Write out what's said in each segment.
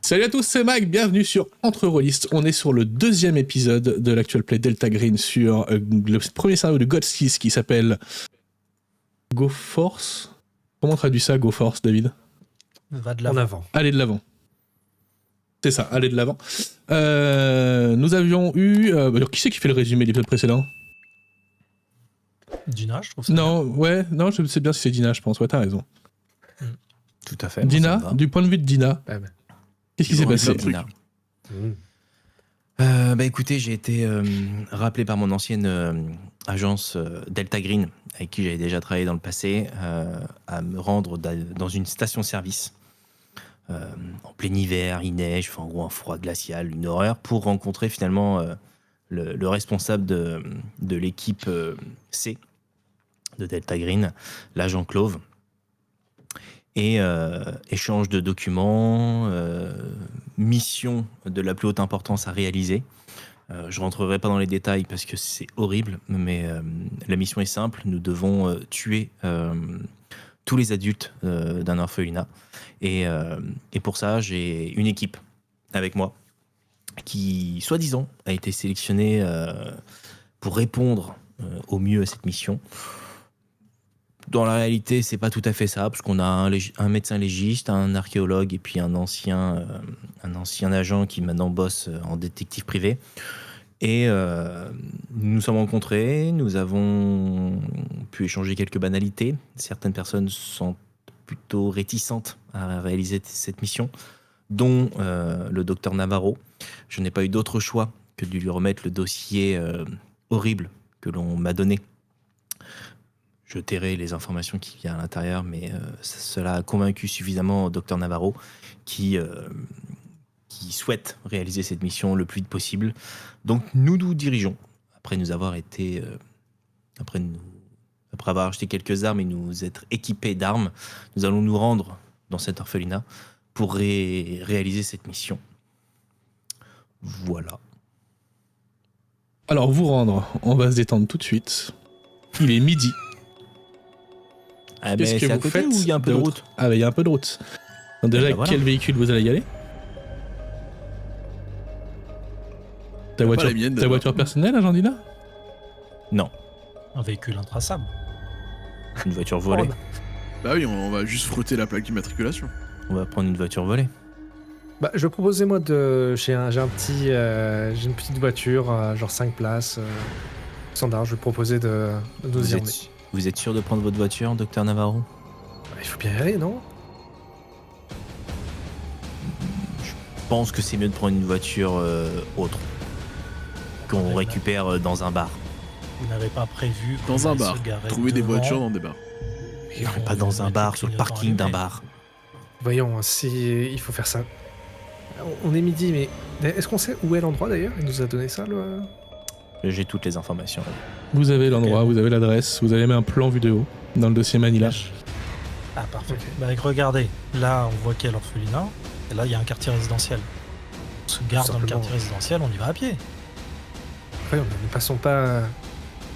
Salut à tous, c'est Mike, bienvenue sur Entre Rôlistes. On est sur le deuxième épisode de l'actual play Delta Green sur le premier scénario de Godskis qui s'appelle Go Force. Comment on traduit ça, Go Force, David? Va de l'avant. Allez de l'avant. C'est ça, allez de l'avant. Nous avions eu... alors, qui c'est qui fait le résumé de l'épisode précédent? Dina, je trouve ça. Non, bien. Ouais, non, je sais bien si c'est Dina, je pense. Ouais, t'as raison. Tout à fait. Dina, du point de vue de Dina, qu'est-ce qui s'est passé? Dina. Écoutez, j'ai été rappelé par mon ancienne agence Delta Green, avec qui j'avais déjà travaillé dans le passé, à me rendre dans une station-service. En plein hiver, il neige, en gros un froid glacial, une horreur, pour rencontrer finalement le responsable de l'équipe C de Delta Green, l'agent Clove. Et échange de documents, mission de la plus haute importance à réaliser. Je ne rentrerai pas dans les détails parce que c'est horrible, mais la mission est simple. Nous devons tuer tous les adultes d'un orphelinat. Et pour ça, j'ai une équipe avec moi qui, soi-disant, a été sélectionnée pour répondre au mieux à cette mission. Dans la réalité, c'est pas tout à fait ça, parce qu'on a un médecin légiste, un archéologue et puis un ancien agent qui maintenant bosse en détective privé. Et nous nous sommes rencontrés, nous avons pu échanger quelques banalités. Certaines personnes sont plutôt réticentes à réaliser cette mission, dont le docteur Navarro. Je n'ai pas eu d'autre choix que de lui remettre le dossier horrible que l'on m'a donné. Je tairai les informations qu'il y a à l'intérieur, mais cela a convaincu suffisamment Dr Navarro qui souhaite réaliser cette mission le plus vite possible. Donc nous nous dirigeons, après avoir acheté quelques armes et nous être équipés d'armes, nous allons nous rendre dans cet orphelinat pour réaliser cette mission. Voilà. Alors, vous rendre, on va se détendre tout de suite. Il est midi. Ah ben, c'est à côté ou il y a un peu de route? Ah ben il y a un peu de route. Donc déjà, avec quel véhicule vous allez y aller? Ta voiture personnelle, Agendina? Non. Un véhicule intraçable. Une voiture volée. Bah oui, on va juste frotter la plaque d'immatriculation. On va prendre une voiture volée. Bah, je proposais moi j'ai une petite voiture, genre 5 places, standard. Je vais proposer de nous y emmener. Vous êtes sûr de prendre votre voiture, docteur Navarro? Il faut bien y aller, non? Je pense que c'est mieux de prendre une voiture autre, qu'on récupère dans un bar. Vous n'avez pas prévu dans un bar. Trouver des voitures dans des bars. Non, pas dans un bar, sur le parking d'un bar. Voyons, si il faut faire ça. On est midi, mais est-ce qu'on sait où est l'endroit d'ailleurs? Il nous a donné ça, le... J'ai toutes les informations. Vous avez l'endroit, vous avez l'adresse, vous avez même un plan vu de haut dans le dossier Manila. Ah, parfait. Bah, regardez, là, on voit qu'il y a l'orphelinat, et là, il y a un quartier résidentiel. On se garde dans le quartier résidentiel, on y va à pied. Oui, ne passons pas...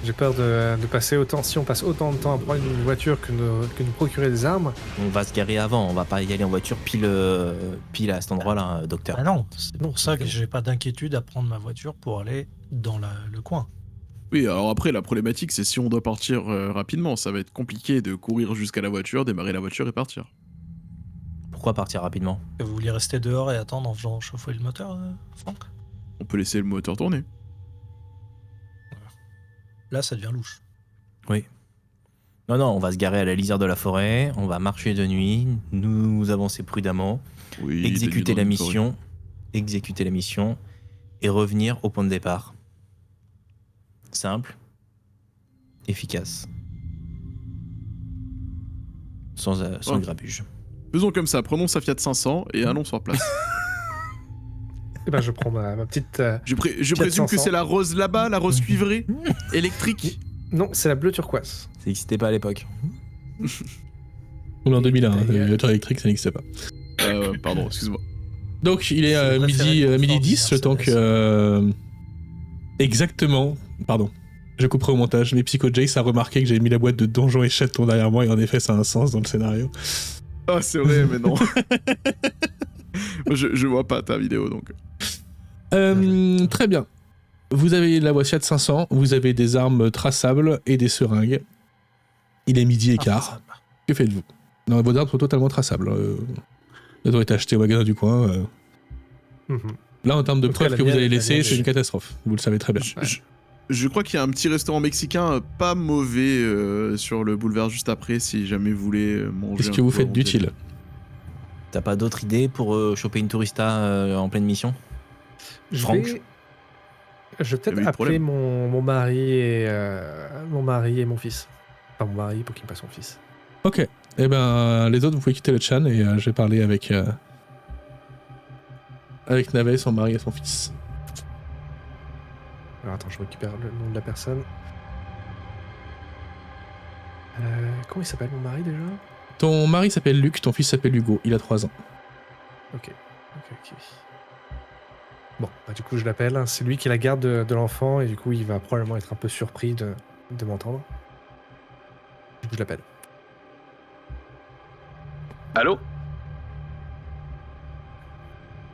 J'ai peur de passer autant... Si on passe autant de temps à prendre une voiture que nous procurer des armes... On va se garer avant, on va pas y aller en voiture pile à cet endroit-là, docteur. Ah non, c'est pour ça que j'ai pas d'inquiétude à prendre ma voiture pour aller dans le coin. Oui, alors après, la problématique, c'est si on doit partir rapidement. Ça va être compliqué de courir jusqu'à la voiture, démarrer la voiture et partir. Pourquoi partir rapidement? Vous vouliez rester dehors et attendre en faisant chauffer le moteur, Franck? On peut laisser le moteur tourner. Là, ça devient louche. Oui. Non, on va se garer à la lisière de la forêt, on va marcher de nuit, nous avancer prudemment, exécuter la mission et revenir au point de départ. Simple, efficace, sans grabuge. Faisons comme ça, prenons sa Fiat 500 et allons sur place. Eh ben, je prends ma petite... Je présume que c'est la rose là-bas, la rose cuivrée, électrique. Non, c'est la bleue turquoise. Ça n'existait pas à l'époque. On est en 2001, les voitures électriques, ça n'existait pas. Pardon, excuse-moi. Donc, il est midi 10, le temps que... Exactement... Pardon. Je couperai au montage, mais Psycho Jace a remarqué que j'avais mis la boîte de donjons et chatons derrière moi, et en effet, ça a un sens dans le scénario. Ah, c'est vrai, mais non. Je vois pas ta vidéo, donc. Très bien. Vous avez la Wasia de 500, vous avez des armes traçables et des seringues. Il est midi et quart. Que faites-vous? Non, vos armes sont totalement traçables. Elles doivent être achetées au magasin du coin. Mhm. Là, en termes de En tout cas, preuves la que vous mienne- avez la laissées, mienne c'est est- une catastrophe. Vous le savez très bien. Je crois qu'il y a un petit restaurant mexicain pas mauvais sur le boulevard juste après, si jamais vous voulez manger. Qu'est-ce un que vous peu faites avant d'utile? d'aller. T'as pas d'autre idée pour choper une tourista en pleine mission? Je Franck. vais peut-être Jamais eu de appeler problème. mon mari et mon fils. Enfin, mon mari pour qu'il me passe son fils. Ok. Eh ben, les autres, vous pouvez quitter le chan et je vais parler avec Navet, son mari et son fils. Alors attends, je récupère le nom de la personne. Comment il s'appelle mon mari déjà? Ton mari s'appelle Luc, ton fils s'appelle Hugo, il a 3 ans. Ok. Bon, bah, du coup je l'appelle. C'est lui qui est la garde de l'enfant et du coup il va probablement être un peu surpris de m'entendre. Du coup je l'appelle. Allô?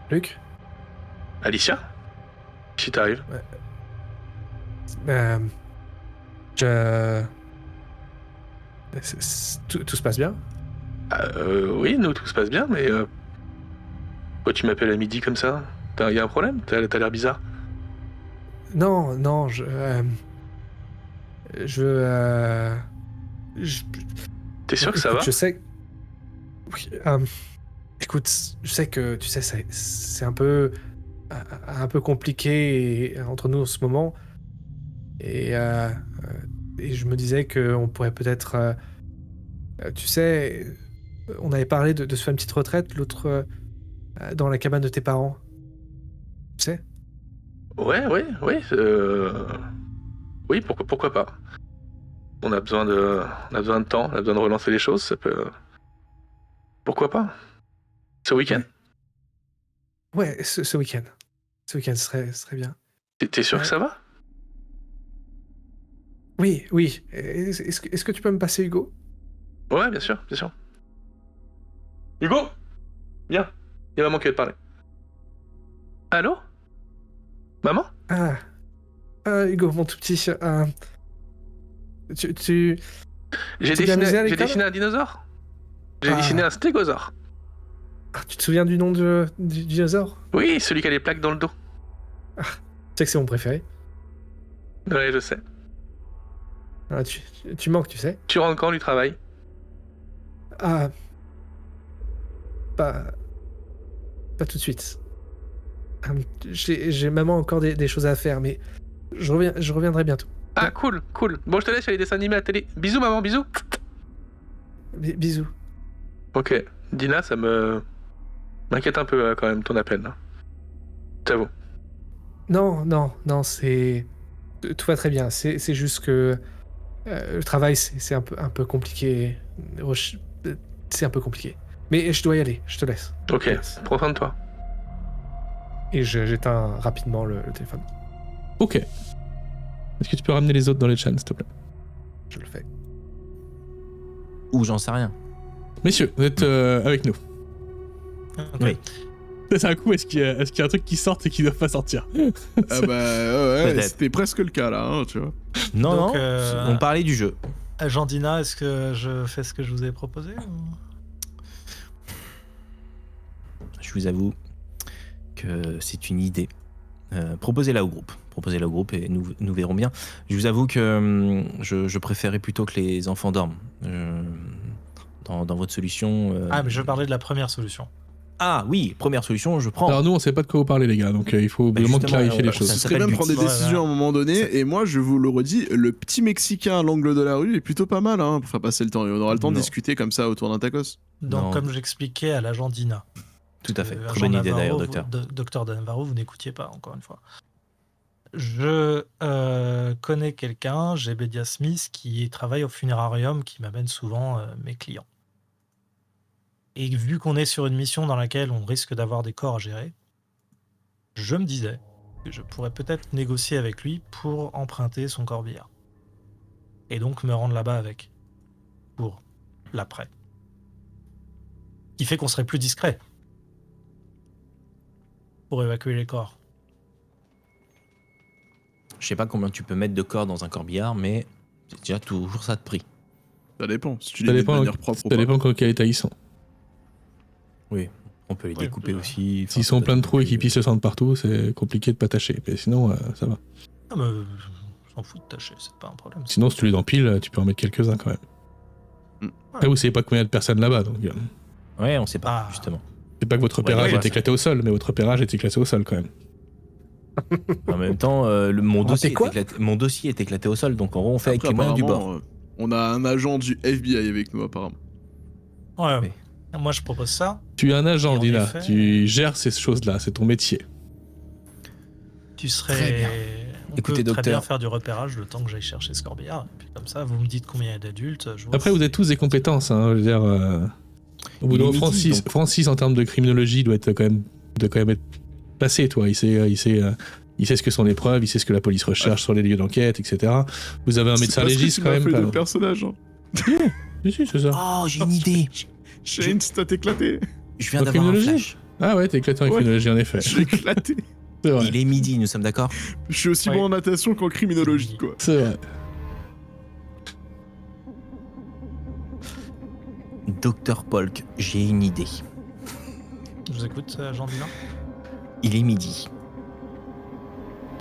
Luc? Alicia? Si t'arrives. Je... Tout se passe bien? Oui, nous, tout se passe bien, mais... Pourquoi tu m'appelles à midi comme ça? Y a un problème? T'as l'air bizarre. Non, T'es sûr que ça écoute, va? Je sais... Oui, écoute, je sais que, tu sais, c'est un peu compliqué entre nous en ce moment. Et je me disais qu'on pourrait peut-être... tu sais, on avait parlé de se faire une petite retraite, l'autre... dans la cabane de tes parents. Tu sais? Ouais. Oui, pourquoi pas? On a besoin de temps, on a besoin de relancer les choses, ça peut... Pourquoi pas? Ce week-end? Ouais, ce week-end. Ce week-end serait bien. T'es sûr que ça va? Oui. Est-ce que tu peux me passer Hugo? Ouais, bien sûr. Hugo! Viens, il y a maman qui veut te parler. Allô? Maman? Hugo, mon tout petit... J'ai t'es bien amusé à dessiné l'école un dinosaure. J'ai Ah. dessiné un stégosaure. Tu te souviens du nom du dinosaure? Oui, celui qui a les plaques dans le dos. Tu sais que c'est mon préféré. Ouais, je sais. Ah, tu manques, tu sais. Tu rentres quand du travail? Ah... Pas tout de suite. J'ai maman encore des choses à faire, mais je reviendrai bientôt. Ah, cool. Bon, je te laisse, il y a les dessins animés à la télé. Bisous, maman, bisous. Bisous. Ok, Dina, ça m'inquiète un peu quand même ton appel. Là. J'avoue. Non, c'est... Tout va très bien. C'est juste que le travail, c'est un peu compliqué. C'est un peu compliqué. Mais je dois y aller, je te laisse. Ok, Je te laisse. prends soin de toi. Et j'éteins rapidement le téléphone. Ok. Est-ce que tu peux ramener les autres dans les chans, s'il te plaît? Je le fais. Ou j'en sais rien. Messieurs, vous êtes avec nous. Ok. Oui. C'est un coup, est-ce qu'il y a un truc qui sort et qui ne doit pas sortir? Ah bah ouais, Peut-être. c'était presque le cas là, hein, tu vois. Non, Donc, on parlait du jeu. Jandina, est-ce que je fais ce que je vous ai proposé ou... Je vous avoue que c'est une idée. Proposez-la au groupe. Proposez-la au groupe et nous verrons bien. Je vous avoue que je préférais plutôt que les enfants dorment. Dans votre solution... Ah, mais je parlais de la première solution. Ah oui, première solution, je prends. Alors nous, on sait pas de quoi vous parlez, les gars, donc il faut Bah, vraiment justement, clarifier les ça choses. Ce s'appelle serait bien de du prendre des tir. décisions à un moment donné, et moi je vous le redis, le petit Mexicain à l'angle de la rue est plutôt pas mal pour faire passer le temps, et on aura le temps de Non. discuter comme ça autour d'un tacos. Donc, Non. comme j'expliquais à l'agent Dina. Tout à fait. Agent Très bonne idée Navarro, d'ailleurs, vous- docteur. Docteur Navarro, vous n'écoutiez pas, encore une fois. Je connais quelqu'un, j'ai Bedia Smith, qui travaille au funérarium, qui m'amène souvent mes clients. Et vu qu'on est sur une mission dans laquelle on risque d'avoir des corps à gérer, je me disais que je pourrais peut-être négocier avec lui pour emprunter son corbillard. Et donc me rendre là-bas avec. Pour l'après. Qui fait qu'on serait plus discret. pour évacuer les corps. Je sais pas combien tu peux mettre de corps dans un corbillard, mais c'est déjà toujours ça de prix. Ça dépend, si tu Ça les mets de dépend, manière propre ou ça pas. dépend quel état ils sont. Oui, on peut les Ouais, découper ouais. aussi. S'ils sont pleins de trous et qu'ils pissent le sang de partout, c'est compliqué de pas tâcher. Mais sinon, ça va. Ah, mais je s'en fous de tâcher, c'est pas un problème. Sinon, si tu les empiles, tu peux en mettre quelques-uns quand même. Après, vous savez pas combien de personnes là-bas, donc Ouais, on sait pas, Ah. justement. c'est pas que votre repérage ouais, est éclaté au sol, mais votre repérage est éclaté au sol quand même. En même temps, mon, dossier c'est quoi mon dossier est éclaté au sol, donc en gros, on fait avec Après, les moyens du bord. apparemment, on a un agent du FBI avec nous, apparemment. Ouais, Oui. moi je propose ça. Tu es un agent, Et en Dina. effet, Tu gères ces choses-là, c'est ton métier. Tu Très serais. bien. On Écoutez, peut très bien docteur. faire du repérage le temps que j'aille chercher ce corbillard. Et puis comme ça, vous me dites combien il y a d'adultes. je vois Après, vous si- êtes tous des compétences, hein, je veux dire. Au bout Il est d'un midi, Francis, donc. Francis, en termes de criminologie, doit quand même être placé, toi. Il sait ce que sont les preuves, il sait ce que la police recherche sur les lieux d'enquête, etc. Vous avez un C'est médecin parce que légiste tu quand m'as même. fait pas- deux personnages. Hein. Si, c'est ça. Oh, j'ai une idée. Shane, t'as éclaté. Je viens En d'avoir un criminologie flash. Ah ouais, t'es éclaté en Ouais. criminologie, en effet. J'ai éclaté. C'est vrai. Il est midi, nous sommes d'accord? Je suis aussi Ouais. bon en natation qu'en criminologie, quoi. C'est vrai. Docteur Polk, j'ai une idée. Je vous écoute, Jean Dina. Il est midi.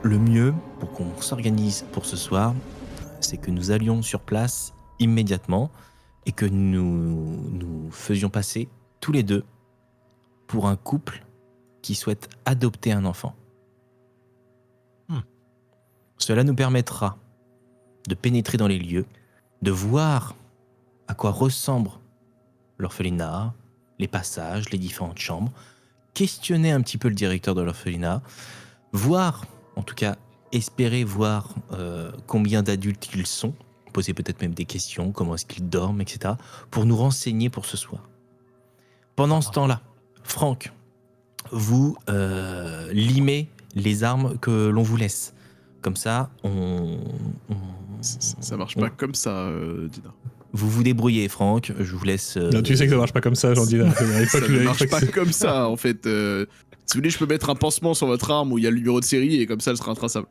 Le mieux, pour qu'on s'organise pour ce soir, c'est que nous allions sur place immédiatement et que nous faisions passer tous les deux pour un couple qui souhaite adopter un enfant. Cela nous permettra de pénétrer dans les lieux, de voir à quoi ressemble l'orphelinat, les passages, les différentes chambres, questionner un petit peu le directeur de l'orphelinat, voir, en tout cas espérer voir combien d'adultes ils sont, poser peut-être même des questions, comment est-ce qu'ils dorment, etc., pour nous renseigner pour ce soir. Pendant ce temps-là, Franck, vous limez les armes que l'on vous laisse. Comme ça, Ça marche pas comme ça, Dina. vous vous débrouillez, Franck. Je vous laisse. Non, tu sais que ça marche pas comme ça, j'en dis là. Ça ne marche pas comme ça, en fait. Si vous voulez, je peux mettre un pansement sur votre arme où il y a le numéro de série et comme ça, elle sera intraçable.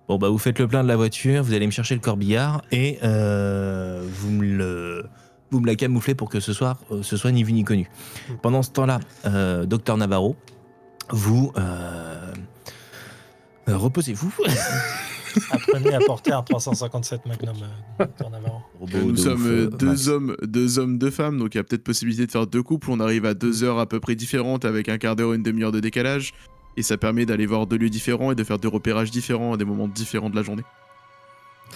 Bon, bah, vous faites le plein de la voiture, vous allez me chercher le corbillard et vous me la camouflez pour que ce soir, ce soit ni vu ni connu. Pendant ce temps-là, docteur Navarro, vous reposez-vous. Apprenez à porter un 357 Magnum en avant. Nous sommes deux hommes, deux femmes, donc il y a peut-être possibilité de faire deux couples. On arrive à 2 heures à peu près différentes avec un quart d'heure, une demi-heure de décalage. Et ça permet d'aller voir deux lieux différents et de faire deux repérages différents à des moments différents de la journée.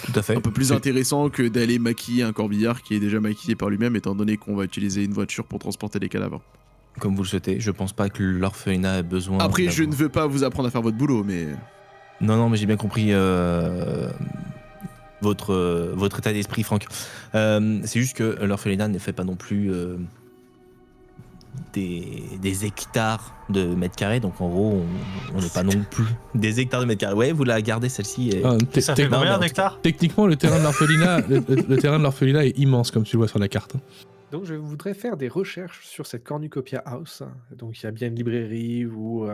Tout à fait. Un peu plus intéressant que d'aller maquiller un corbillard qui est déjà maquillé par lui-même, étant donné qu'on va utiliser une voiture pour transporter les cadavres. Comme vous le souhaitez, je pense pas que l'orphelinat ait besoin. Après, je d'avoir- ne veux pas vous apprendre à faire votre boulot, mais... Non, mais j'ai bien compris votre état d'esprit, Franck. C'est juste que l'orphelinat ne fait pas non plus des hectares de mètres carrés, donc en gros, on n'est pas non plus des hectares de mètres carrés. Ouais, vous la gardez celle-ci. Et... Ça fait non, combien mais- d'hectares? Techniquement, le terrain de l'orphelinat, le terrain de l'orphelinat est immense, comme tu le vois sur la carte. Donc, je voudrais faire des recherches sur cette Cornucopia House. Donc, il y a bien une librairie ou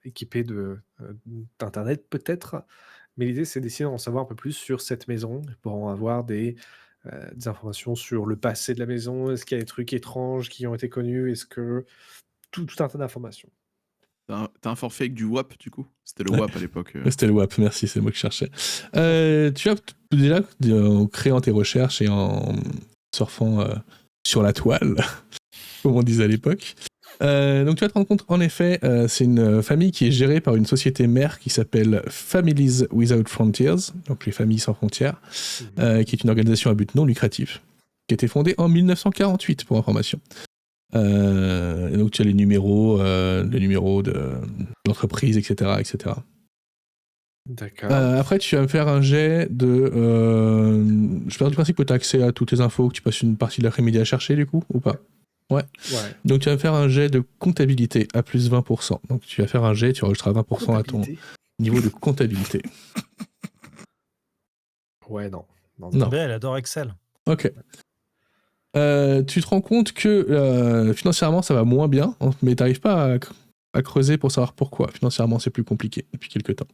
équipée d'internet peut-être. Mais l'idée, c'est d'essayer d'en savoir un peu plus sur cette maison pour en avoir des informations sur le passé de la maison. Est-ce qu'il y a des trucs étranges qui ont été connus? Est-ce que tout un tas d'informations. T'as un forfait avec du WAP, du coup? C'était le Ouais. WAP à l'époque. C'était le WAP, merci, c'est le mot que je cherchais. Tu as déjà, en créant tes recherches et en surfant sur la toile, comme on disait à l'époque, donc tu vas te rendre compte, en effet, c'est une famille qui est gérée par une société mère qui s'appelle Families Without Frontiers, donc les familles sans frontières, qui est une organisation à but non lucratif, qui a été fondée en 1948, pour information. Et donc tu as les numéros de l'entreprise, etc., etc. D'accord. Après, tu vas me faire un jet de... je pars du principe que tu as accès à toutes les infos, que tu passes une partie de l'après-midi à chercher, du coup, ou pas? Ouais. Donc tu vas me faire un jet de comptabilité à plus 20%. Donc tu vas faire un jet, tu enregistreras 20% à ton Comptabilité. niveau de comptabilité. Ouais, non. Non. Elle adore Excel. Ok. Tu te rends compte que financièrement ça va moins bien, mais t'arrives pas à creuser pour savoir pourquoi. Financièrement, c'est plus compliqué depuis quelques temps.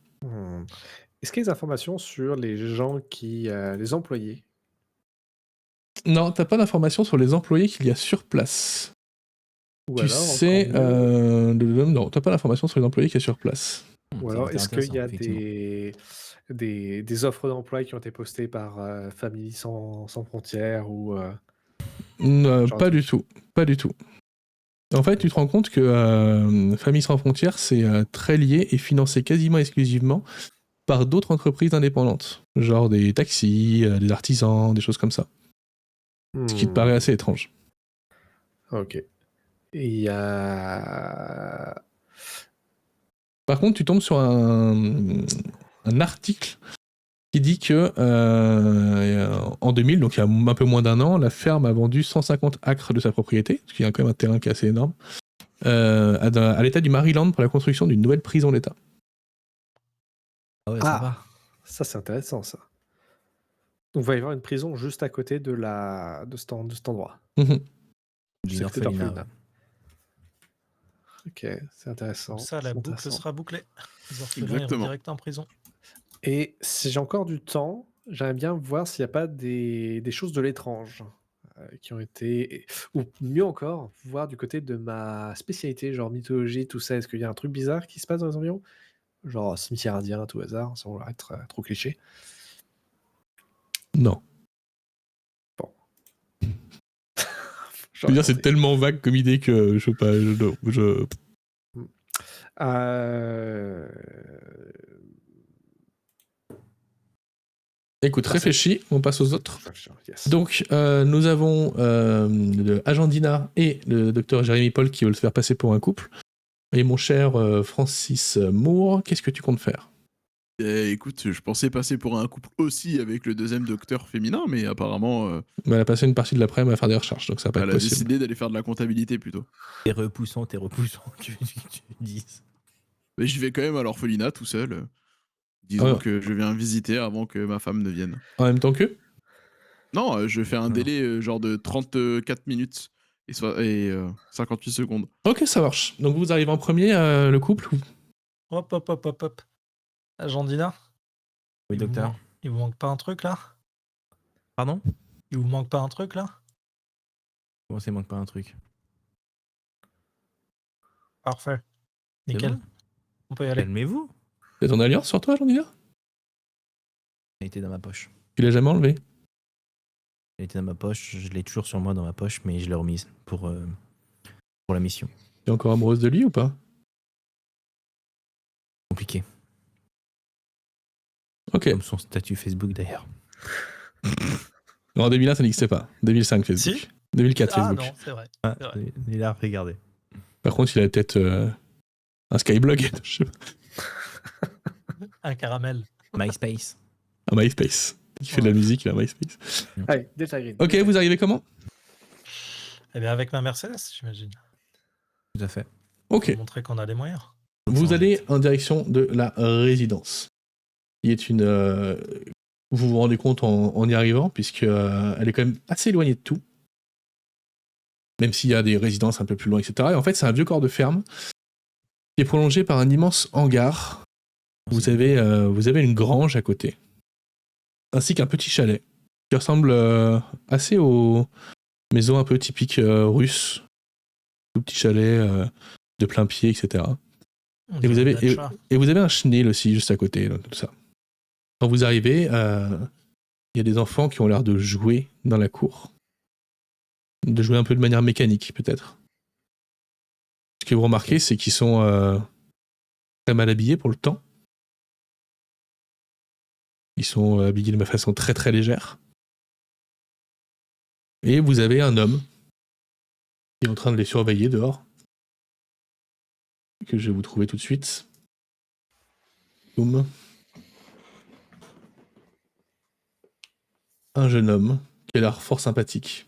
Est-ce qu'il y a des informations sur les gens les employés? Non, t'as pas d'informations sur les employés qu'il y a sur place. Ou Tu alors, sais... encore mieux, non, t'as pas d'informations sur les employés qu'il y a sur place. ou C'est alors est-ce qu'il y intéressant, a effectivement. des offres d'emploi qui ont été postées par Familles sans frontières ou genre de Pas du truc? tout. Pas du tout. En fait, tu te rends compte que Familles sans frontières, c'est très lié et financé quasiment exclusivement par d'autres entreprises indépendantes. Genre des taxis, des artisans, des choses comme ça. Ce qui te paraît assez étrange. Ok. Et il y a... Par contre, tu tombes sur un article qui dit que en 2000, donc il y a un peu moins d'un an, la ferme a vendu 150 acres de sa propriété, ce qui est quand même un terrain qui est assez énorme, à l'État du Maryland pour la construction d'une nouvelle prison d'État. Ah ouais, Ah, sympa. ça c'est intéressant ça. Donc il va y avoir une prison juste à côté de cet endroit. Mhm. D'une C'est à côté orphelinat. d'orphelinat. Ok, c'est intéressant. Comme ça, la c'est boucle intéressant. sera bouclée. Les orphelins iront Exactement. direct en prison. Et si j'ai encore du temps, j'aimerais bien voir s'il n'y a pas des choses de l'étrange qui ont été... Ou mieux encore, voir du côté de ma spécialité, genre mythologie, tout ça. Est-ce qu'il y a un truc bizarre qui se passe dans les environs? Genre cimetière indien, à tout hasard, sans vouloir être trop cliché. Non. Bon. Je veux dire, c'est tellement vague comme idée que je sais pas. Euh... Écoute, Bah, réfléchis, on passe aux autres. Yes. Donc, nous avons le Agendina et le docteur Jérémy Paul qui veulent se faire passer pour un couple. Et mon cher Francis Moore, qu'est-ce que tu comptes faire? Écoute, je pensais passer pour un couple aussi avec le deuxième docteur féminin, mais apparemment, Elle a passé une partie de l'après-midi à faire des recherches, donc ça va pas elle être a possible. décidé d'aller faire de la comptabilité plutôt. T'es repoussant, tu dis. Mais j'y vais quand même à l'orphelinat tout seul. Disons que je viens visiter avant que ma femme ne vienne. En même temps qu'eux? Non, je fais un Non. délai genre de 34 minutes et 58 secondes. Ok, ça marche. Donc vous arrivez en premier, le couple Hop, hop, hop, hop, hop. Agendina, Oui, docteur. il vous manque pas un truc là? Pardon? Il vous manque pas un truc là? Comment ça, il manque pas un truc? Parfait. C'est Nickel. bon. On peut y aller. Tu Calmez-vous. as ton alliance sur toi, Agendina? Elle était dans ma poche. Tu l'as jamais enlevé? Elle était dans ma poche. Je l'ai toujours sur moi dans ma poche, mais je l'ai remise pour la mission. Tu es encore amoureuse de lui ou pas? Compliqué. Ok. Comme son statut Facebook d'ailleurs. En 2001, ça n'existait pas. 2005, Facebook. Si. 2004, Ah Facebook. non, c'est vrai. Ah, C'est vrai. il a regardé. Par contre, il a peut-être un Skyblog. Je sais pas. Un caramel. MySpace. Un MySpace. Il fait de la musique, il a un MySpace. Allez, Delta Green. Ok, vous arrivez comment? Eh bien, avec ma Mercedes, j'imagine. Tout à fait. Ok. Pour montrer qu'on a les moyens. Vous allez en direction de la résidence. Qui est une... vous vous rendez compte en y arrivant, puisque elle est quand même assez éloignée de tout. Même s'il y a des résidences un peu plus loin, etc. Et en fait, c'est un vieux corps de ferme qui est prolongé par un immense hangar. Vous avez une grange à côté. Ainsi qu'un petit chalet qui ressemble assez aux maisons un peu typiques russes. Tout petit chalet de plein pied, etc. Et vous avez un chenil aussi juste à côté, là, tout ça. Quand vous arrivez, il y a des enfants qui ont l'air de jouer dans la cour. De jouer un peu de manière mécanique, peut-être. Ce que vous remarquez, c'est qu'ils sont très mal habillés pour le temps. Ils sont habillés de façon très très légère. Et vous avez un homme qui est en train de les surveiller dehors. Que je vais vous trouver tout de suite. Boum. Un jeune homme qui a l'air fort sympathique.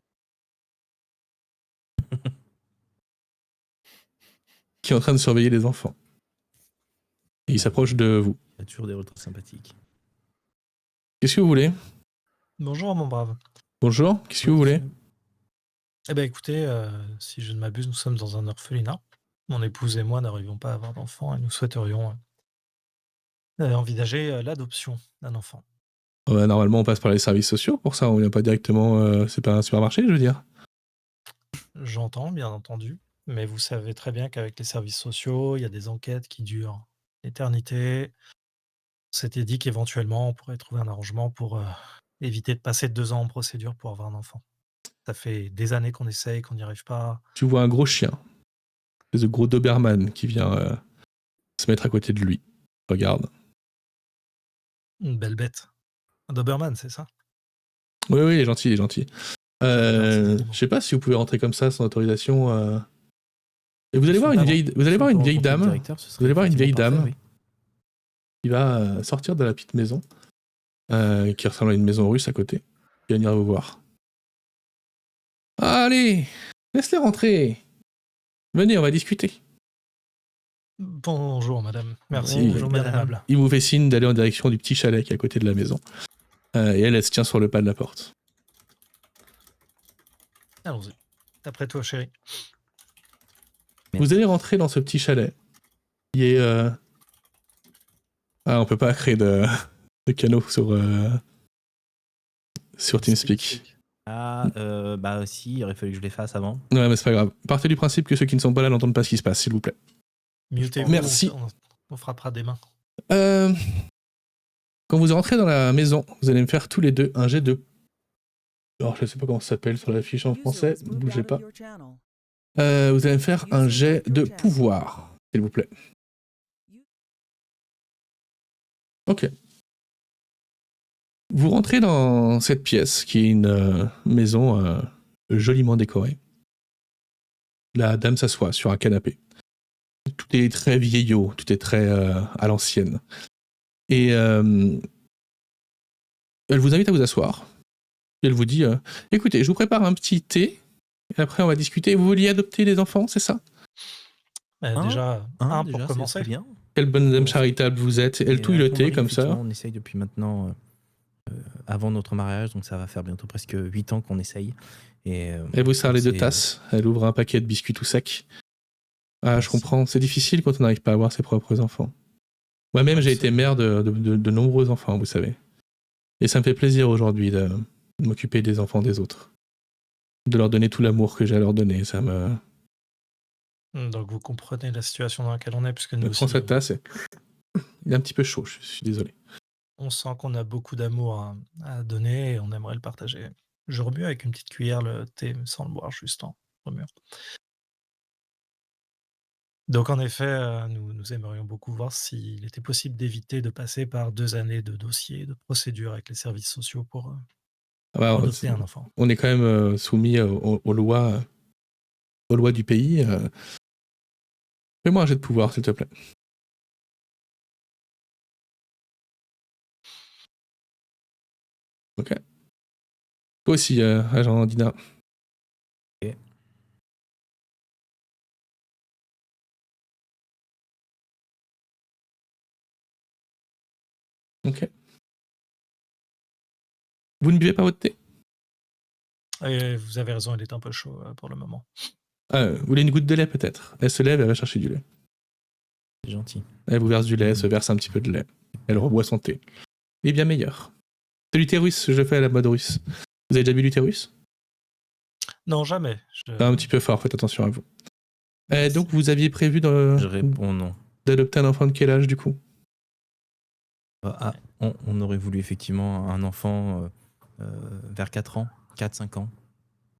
Qui est en train de surveiller les enfants. Et il s'approche de vous. Il y a toujours des retours sympathiques. Qu'est-ce que vous voulez? Bonjour, mon brave. Bonjour, qu'est-ce que vous voulez? Eh bien, écoutez, si je ne m'abuse, nous sommes dans un orphelinat. Mon épouse et moi n'arrivons pas à avoir d'enfants et nous souhaiterions envisager l'adoption d'un enfant. Ouais, normalement, on passe par les services sociaux pour ça. On vient pas directement. C'est pas un supermarché, je veux dire. J'entends, bien entendu, mais vous savez très bien qu'avec les services sociaux, il y a des enquêtes qui durent l'éternité. On s'était dit qu'éventuellement, on pourrait trouver un arrangement pour éviter de passer 2 ans en procédure pour avoir un enfant. Ça fait des années qu'on essaye, qu'on n'y arrive pas. Tu vois un gros chien, ce gros Doberman qui vient se mettre à côté de lui. Regarde. Une belle bête. Un Doberman, c'est ça? Oui, oui, il est gentil, il est gentil. J'adore ces animaux. Je sais pas si vous pouvez rentrer comme ça sans autorisation. Et vous allez voir Si une on vieille, peut- vous allez si voir on une peut vieille rencontrer le dame directeur, ce serait Vous allez voir une vieille effectivement dame parfait, qui va sortir de la petite maison, qui ressemble à une maison russe à côté, qui va venir vous voir. Allez, laisse-les rentrer. Venez, on va discuter. Bonjour, madame. Merci, Bonjour, vous êtes bien madame. aimable. Il vous fait signe d'aller en direction du petit chalet qui est à côté de la maison. Et elle se tient sur le pas de la porte. Allons-y. Après toi, chérie. Merci. Vous allez rentrer dans ce petit chalet qui est... Ah, on peut pas créer de canaux sur TeamSpeak. Ah, bah si, il aurait fallu que je les fasse avant. Ouais, mais c'est pas grave. Partez du principe que ceux qui ne sont pas là n'entendent pas ce qui se passe, s'il vous plaît. Mutez-vous, Merci. on frappera des mains. Quand vous rentrez dans la maison, vous allez me faire tous les deux un jet de... Alors, je sais pas comment ça s'appelle sur la fiche en français, ne bougez pas. Vous allez me faire un jet de pouvoir, s'il vous plaît. Ok. Vous rentrez dans cette pièce qui est une maison joliment décorée. La dame s'assoit sur un canapé. Tout est très vieillot, tout est très à l'ancienne. Et elle vous invite à vous asseoir. Et elle vous dit écoutez, je vous prépare un petit thé, et après on va discuter. Vous vouliez adopter des enfants, c'est ça? Déjà, un pour déjà, commencer. c'est bien. Quelle bonne dame charitable vous êtes. Elle Et touille le avec mon thé mari, comme ça. effectivement, on essaye depuis maintenant, avant notre mariage, donc ça va faire bientôt presque 8 ans qu'on essaye. Et, Elle vous sert les deux c'est- tasses. Elle ouvre un paquet de biscuits tout secs. Ah, je Merci. comprends. C'est difficile quand on n'arrive pas à avoir ses propres enfants. Moi-même, j'ai été mère de nombreux enfants, vous savez. Et ça me fait plaisir aujourd'hui de m'occuper des enfants des autres. De leur donner tout l'amour que j'ai à leur donner. Ça me... Donc vous comprenez la situation dans laquelle on est, puisque nous Je prends aussi, cette tasse et... Il est un petit peu chaud, je suis désolé. on sent qu'on a beaucoup d'amour à donner et on aimerait le partager. Je remue avec une petite cuillère le thé sans le boire, juste en remuant. Donc en effet, nous aimerions beaucoup voir s'il était possible d'éviter de passer par 2 années de dossiers, de procédures avec les services sociaux pour adopter un enfant. On est quand même soumis aux lois du pays. Fais-moi un jet de pouvoir, s'il te plaît. Ok. Toi aussi, agent Dina. Ok. Ok. Vous ne buvez pas votre thé? Et vous avez raison, il est un peu chaud pour le moment. Vous voulez une goutte de lait peut-être? Elle se lève et elle va chercher du lait. C'est gentil. Elle vous verse du lait, elle se verse un petit peu de lait. Elle reboit son thé. Il est bien meilleur. C'est l'utérus, je le fais à la mode russe. Vous avez déjà bu l'utérus? Non, jamais. C'est un petit peu fort, faites attention à vous. Merci. Donc vous aviez prévu Je réponds non. d'adopter un enfant de quel âge du coup? On aurait voulu effectivement un enfant vers 4 ans, 4-5 ans.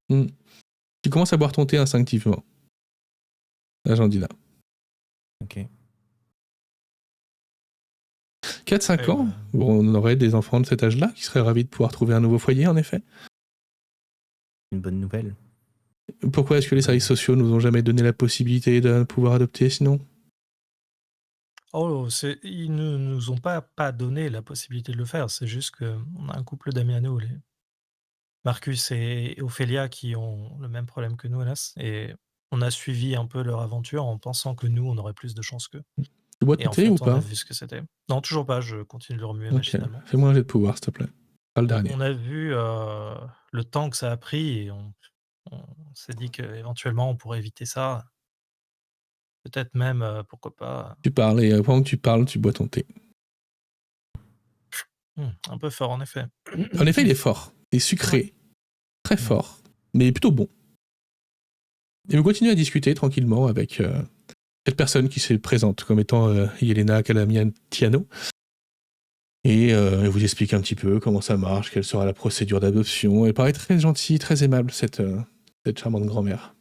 Tu commences à boire ton thé instinctivement. Agent Dina. Ok. 4-5 ans, on aurait des enfants de cet âge-là qui seraient ravis de pouvoir trouver un nouveau foyer, en effet. Une bonne nouvelle. Pourquoi est-ce que les services sociaux nous ont jamais donné la possibilité de pouvoir adopter sinon? Oh, ils ne nous ont pas donné la possibilité de le faire. C'est juste qu'on a un couple d'amis à nous, Marcus et Ophélia, qui ont le même problème que nous, hélas. Et on a suivi un peu leur aventure en pensant que nous, on aurait plus de chance qu'eux. Tu bois Et ton en thé fait, ou on a pas? vu ce que c'était. Non, toujours pas. Je continue de le remuer Ok. machinalement. Fais-moi un jet de pouvoir, s'il te plaît. Pas le dernier. On a vu le temps que ça a pris et on s'est dit qu'éventuellement, on pourrait éviter ça. Peut-être même, pourquoi pas. Tu parles, et pendant que tu parles, tu bois ton thé. Un peu fort en effet. En effet, il est fort. Il est sucré. Très fort. Mais plutôt bon. Et vous continuez à discuter tranquillement avec cette personne qui se présente comme étant Yelena Calamian-Tiano. Et elle vous explique un petit peu comment ça marche, quelle sera la procédure d'adoption. Elle paraît très gentille, très aimable, cette charmante grand-mère.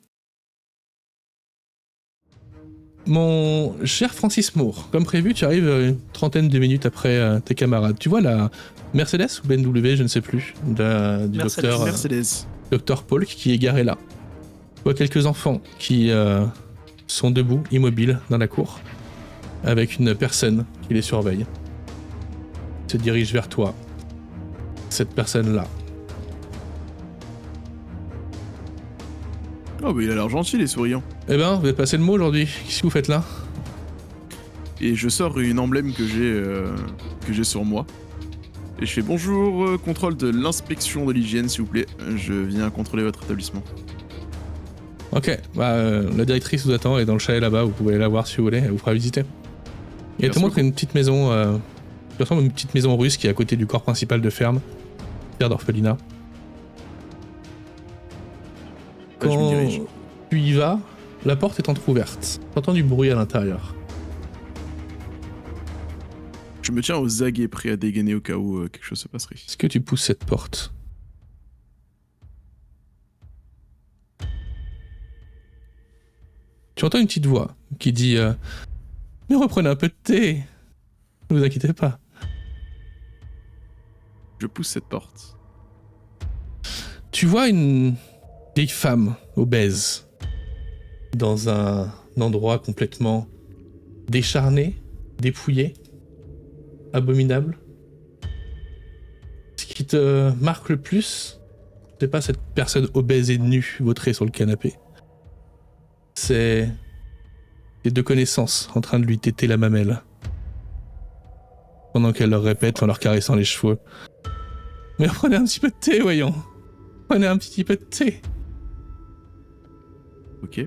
Mon cher Francis Moore, comme prévu, tu arrives une trentaine de minutes après tes camarades. Tu vois la Mercedes ou BMW, je ne sais plus, du docteur Mercedes. Dr Paul qui est garé là. Tu vois quelques enfants qui sont debout, immobiles, dans la cour, avec une personne qui les surveille. Se dirige vers toi. Cette personne-là. Oh, bah il a l'air gentil, il est souriant. Eh ben, vous avez passé le mot aujourd'hui. Qu'est-ce que vous faites là? Et je sors une emblème que j'ai sur moi. Et je fais bonjour, contrôle de l'inspection de l'hygiène, s'il vous plaît. Je viens contrôler votre établissement. Ok, la directrice vous attend, elle est dans le chalet là-bas, vous pouvez aller la voir si vous voulez, elle vous fera visiter. Et elle te montre une petite maison, qui ressemble à une petite maison russe qui est à côté du corps principal de ferme, terre d'orphelinat. Je me dirige. Quand tu y vas, la porte est entrouverte. T'entends du bruit à l'intérieur. Je me tiens aux aguets prêt à dégainer au cas où quelque chose se passerait. Est-ce que tu pousses cette porte? Tu entends une petite voix qui dit mais reprenez un peu de thé. Ne vous inquiétez pas. Je pousse cette porte. Tu vois une vieille femme obèse dans un endroit complètement décharné, dépouillé, abominable. Ce qui te marque le plus, c'est pas cette personne obèse et nue vautrée sur le canapé. C'est les deux connaissances en train de lui téter la mamelle. Pendant qu'elle leur répète en leur caressant les cheveux. Mais prenez un petit peu de thé, voyons. Prenez un petit peu de thé. Ok.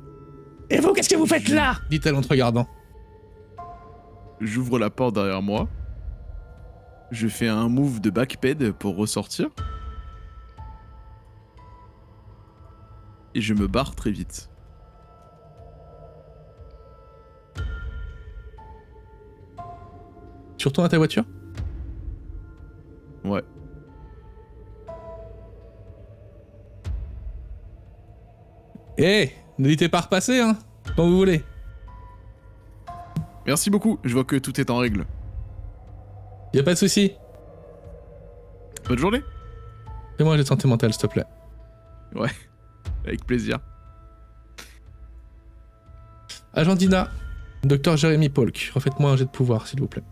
Et vous, qu'est-ce que vous faites là? Dit-elle en te regardant. J'ouvre la porte derrière moi. Je fais un move de backped pour ressortir. Et je me barre très vite. Tu retournes à ta voiture? Ouais. Eh, n'hésitez pas à repasser, hein, quand vous voulez. Merci beaucoup, je vois que tout est en règle. Y a pas de souci. Bonne journée. Fais-moi un jet de santé mentale, s'il te plaît. Ouais, avec plaisir. Agent Dina, Dr Jérémy Polk, refaites-moi un jet de pouvoir, s'il vous plaît.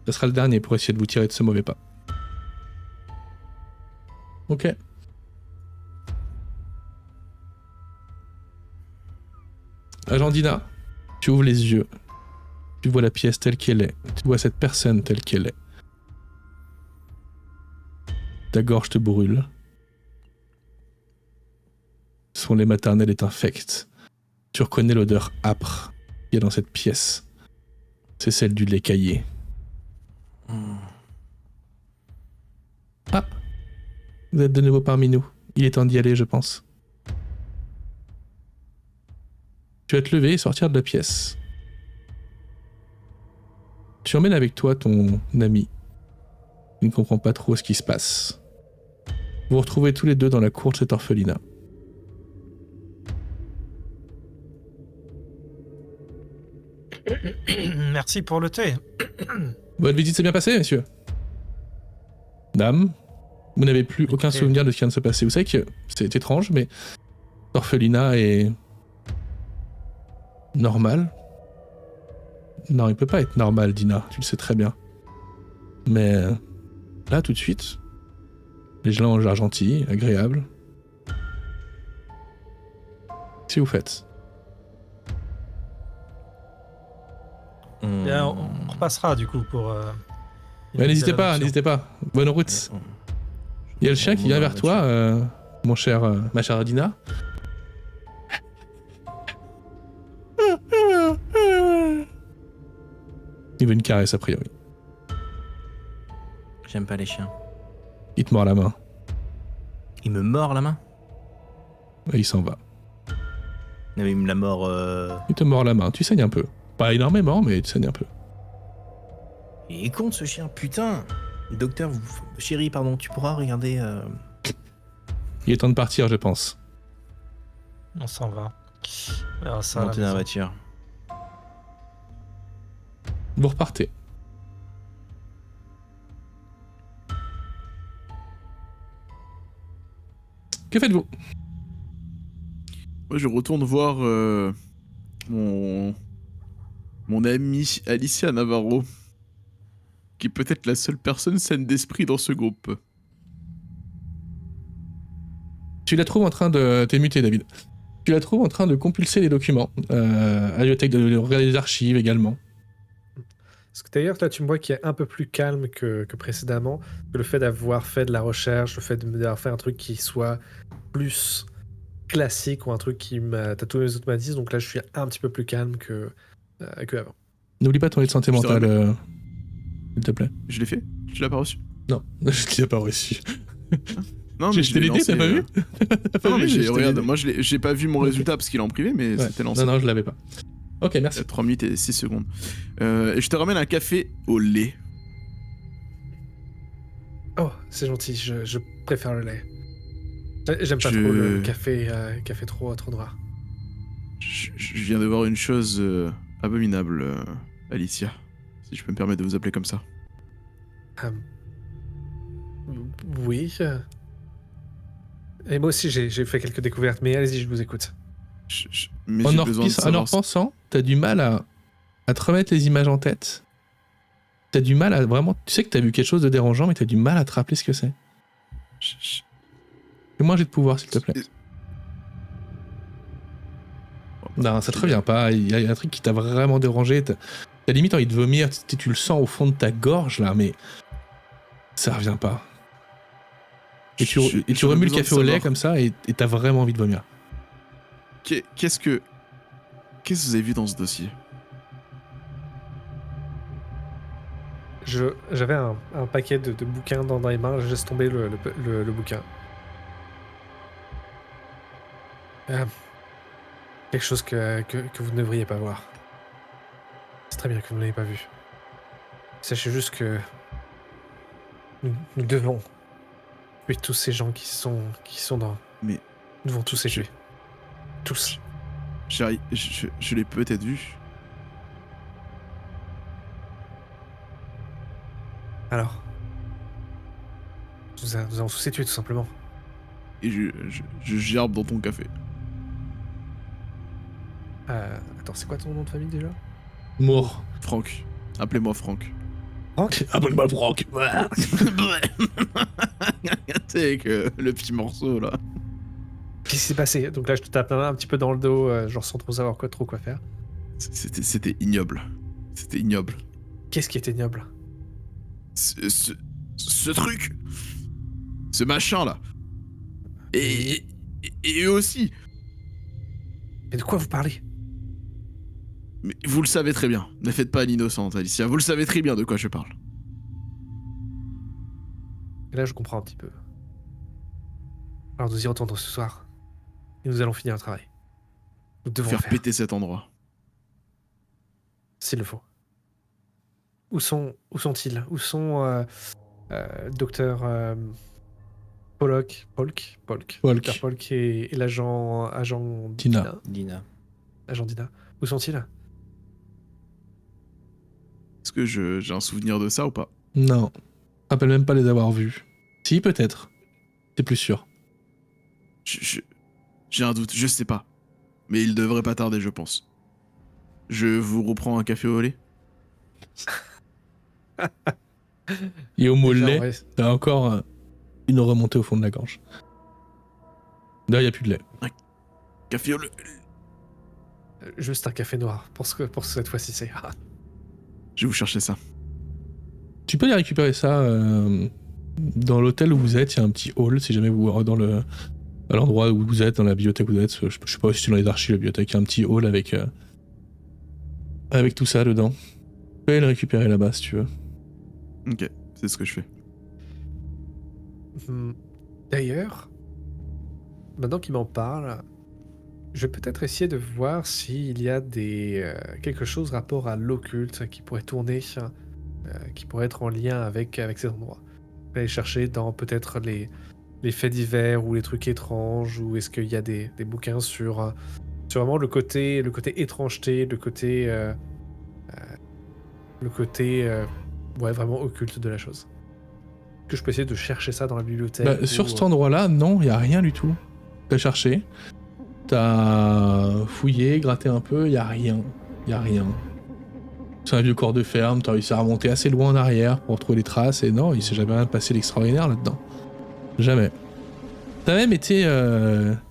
Ce sera le dernier pour essayer de vous tirer de ce mauvais pas. Ok. Agent Dina, tu ouvres les yeux. Tu vois la pièce telle qu'elle est. Tu vois cette personne telle qu'elle est. Ta gorge te brûle. Son lait maternel est infect. Tu reconnais l'odeur âpre qu'il y a dans cette pièce. C'est celle du lait caillé. Ah, vous êtes de nouveau parmi nous. Il est temps d'y aller, je pense. Tu vas te lever et sortir de la pièce. Tu emmènes avec toi ton ami. Il ne comprend pas trop ce qui se passe. Vous vous retrouvez tous les deux dans la cour de cet orphelinat. Merci pour le thé. Votre visite s'est bien passée, messieurs? Dame, vous n'avez plus aucun souvenir de ce qui vient de se passer. Vous savez que c'est étrange, mais l'orphelinat est normal. Non, il peut pas être normal, Dina, tu le sais très bien. Mais là, tout de suite, les gens ont l'air gentils, agréables. Qu'est-ce que vous faites? Bien, on repassera du coup pour. N'hésitez pas, n'hésitez pas. Bonne route. Il y a le chien qui vient vers toi, ma chère Dina. Il veut une caresse, a priori. J'aime pas les chiens. Il te mord la main. Il me mord la main. Et il s'en va. Non, mais il me la mord. Il te mord la main. Tu saignes un peu. Pas énormément, mais tu saignes un peu. Il est con ce chien, putain. Docteur, chérie, pardon, tu pourras regarder. Il est temps de partir, je pense. On s'en va. On verra ça à la Monter dans la maison. voiture. Vous repartez. Que faites-vous? Moi, je retourne voir mon amie Alicia Navarro, qui est peut-être la seule personne saine d'esprit dans ce groupe. Tu la trouves en train de... T'es muté, David. Tu la trouves en train de compulser les documents. À la bibliothèque, de regarder les archives également. Parce que d'ailleurs, là, tu me vois qui est un peu plus calme que précédemment. Que le fait d'avoir fait de la recherche, le fait d'avoir fait un truc qui soit plus classique ou un truc qui m'a tatoué les automatismes. Donc là, je suis un petit peu plus calme que avant. N'oublie pas ton état de santé Je te mentale, s'il te plaît. Je l'ai fait? Tu l'as pas reçu? Non, je l'ai pas reçu. Non, J'ai mais jeté je l'ai l'idée, lancé, t'as pas vu? T'as pas Non, vu, mais j'ai jeté regarde, l'idée. moi j'ai pas vu mon résultat parce qu'il est en privé, mais Ouais. c'était lancé. Non, je l'avais pas. Ok, merci. 3 minutes et 6 secondes. Et je te ramène un café au lait. Oh, c'est gentil, je préfère le lait. J'aime pas Je- trop le café, café trop noir. Je viens de voir une chose abominable, Alicia. Si je peux me permettre de vous appeler comme ça. Oui. Et moi aussi, j'ai fait quelques découvertes, mais allez-y, je vous écoute. Mais En j'ai en besoin de repensant, savoir... t'as du mal à te remettre les images en tête. T'as du mal à vraiment... Tu sais que t'as vu quelque chose de dérangeant, mais t'as du mal à te rappeler ce que c'est. Fais-moi un jet de pouvoir, s'il te plaît. Non, ça te revient pas. Il y a un truc qui t'a vraiment dérangé. T'as limite envie de vomir. Tu le sens au fond de ta gorge, là, mais... Ça revient pas. Et tu j'aurais remues le besoin de café au lait savoir comme ça, et t'as vraiment envie de vomir. Qu'est-ce que vous avez vu dans ce dossier? J'avais un paquet de bouquins dans les mains, je laisse tomber le bouquin. Quelque chose que vous ne devriez pas voir. C'est très bien que vous ne l'ayez pas vu. Sachez juste que nous devons tuer tous ces gens qui sont dans... Mais Nous devons tous les je- tuer. Tous. je l'ai peut-être vu. Alors, nous allons tous les tuer tout simplement. Et je gerbe dans ton café. Attends, c'est quoi ton nom de famille déjà? Moore. Franck. Appelez-moi Franck. Franck? Appelle-moi Franck. Tu sais, que le petit morceau, là. Qu'est-ce qui s'est passé? Donc là, je te tape un petit peu dans le dos, genre sans trop savoir quoi faire. C'était ignoble. C'était ignoble. Qu'est-ce qui était ignoble? Ce truc. Ce machin, là. Et eux aussi. Mais de quoi vous parlez? Mais vous le savez très bien. Ne faites pas l'innocente, Alicia. Vous le savez très bien de quoi je parle. Et là, je comprends un petit peu. Alors, nous y retournons ce soir. Et nous allons finir le travail. Nous devons Faire le faire, péter cet endroit. s'il le faut. Où sont-ils? Où sont docteur Polk, Dr. Polk et l'agent Dina. Dina. Agent Dina. Où sont-ils? Est-ce que j'ai un souvenir de ça ou pas? Non. Je me rappelle même pas les avoir vus. Si, peut-être. T'es plus sûr. J'ai un doute, je sais pas. Mais il devrait pas tarder, je pense. Je vous reprends un café au lait. Et au mot Déjà, lait, ouais. t'as encore une remontée au fond de la gorge. Là, il n'y a plus de lait. Café au lait. Juste un café noir. Pour cette fois-ci, c'est... Je vais vous chercher ça. Tu peux aller récupérer ça dans l'hôtel où vous êtes. Il y a un petit hall, si jamais vous à l'endroit où vous êtes, dans la bibliothèque où vous êtes. Je sais pas si c'est dans les archives, la bibliothèque. Il y a un petit hall avec tout ça dedans. peux aller le récupérer là-bas si tu veux. Ok, c'est ce que je fais. D'ailleurs, maintenant qu'il m'en parle, je vais peut-être essayer de voir s'il y a quelque chose rapport à l'occulte qui pourrait tourner, qui pourrait être en lien avec ces endroits. Je vais aller chercher dans peut-être les faits divers ou les trucs étranges, ou est-ce qu'il y a des bouquins sur vraiment le côté étrangeté, le côté ouais, vraiment occulte de la chose. Que je peux essayer de chercher ça dans la bibliothèque. Bah, sur cet endroit-là, non, il y a rien du tout. T'as cherché, t'as fouillé, gratté un peu, il y a rien. Il y a rien. C'est un vieux corps de ferme, t'as réussi à remonter assez loin en arrière pour trouver les traces, et non, il s'est jamais rien passé d'extraordinaire là-dedans. Jamais. T'as même été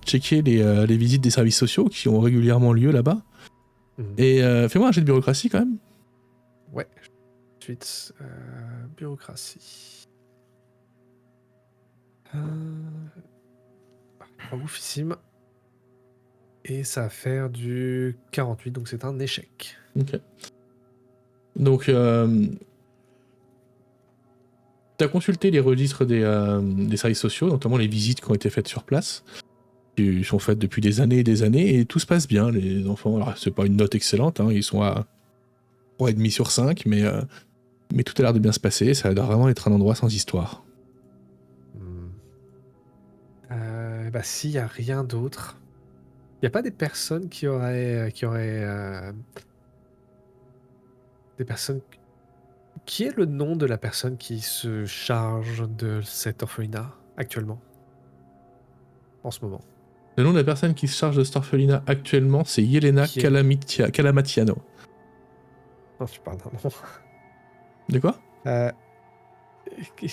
checker les visites des services sociaux qui ont régulièrement lieu là-bas. Et fais-moi un jet de bureaucratie quand même. Ouais. Ensuite, bureaucratie. Pas oufissime. Et ça va faire du 48, donc c'est un échec. Ok. Donc, t'as consulté les registres des services sociaux, notamment les visites qui ont été faites sur place, qui sont faites depuis des années et des années, et tout se passe bien. Les enfants, alors c'est pas une note excellente, hein, ils sont à 3,5 sur 5, mais tout a l'air de bien se passer, ça doit vraiment être un endroit sans histoire. Bah, s'il n'y a rien d'autre, il n'y a pas des personnes qui auraient des personnes. Qui est le nom de la personne qui se charge de cet orphelinat actuellement? En ce moment. Le nom de la personne qui se charge de cet orphelinat actuellement, c'est Yelena Qui est- Calamatiano. Non, tu parles d'un nom. De quoi?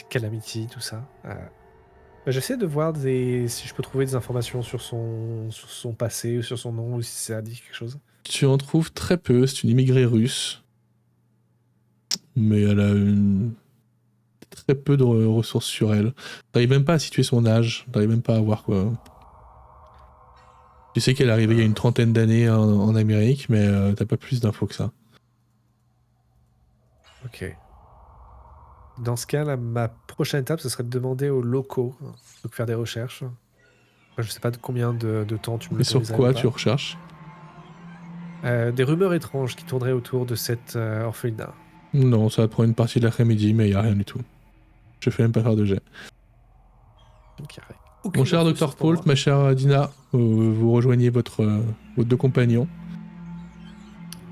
Calamity, tout ça. Bah, j'essaie de voir si je peux trouver des informations sur son passé ou sur son nom ou si ça dit quelque chose. Tu en trouves très peu, c'est une immigrée russe. Mais elle a très peu de ressources sur elle. T'arrives même pas à situer son âge, t'arrives même pas à voir quoi. Tu sais qu'elle est arrivée il y a une trentaine d'années en Amérique, mais t'as pas plus d'infos que ça. Ok. Dans ce cas, là, ma prochaine étape, ce serait de demander aux locaux, de faire des recherches. Enfin, je sais pas de combien de temps tu me Mais sur l'autoriserais quoi ou pas. tu recherches? Des rumeurs étranges qui tourneraient autour de cet orphelinat. Non, ça va te prendre une partie de l'après-midi, mais y a rien du tout. Je fais même pas faire de jet. Donc, il y a Mon aucune cher info Dr sur Poult, moi. ma chère Dina, vous rejoignez vos deux compagnons.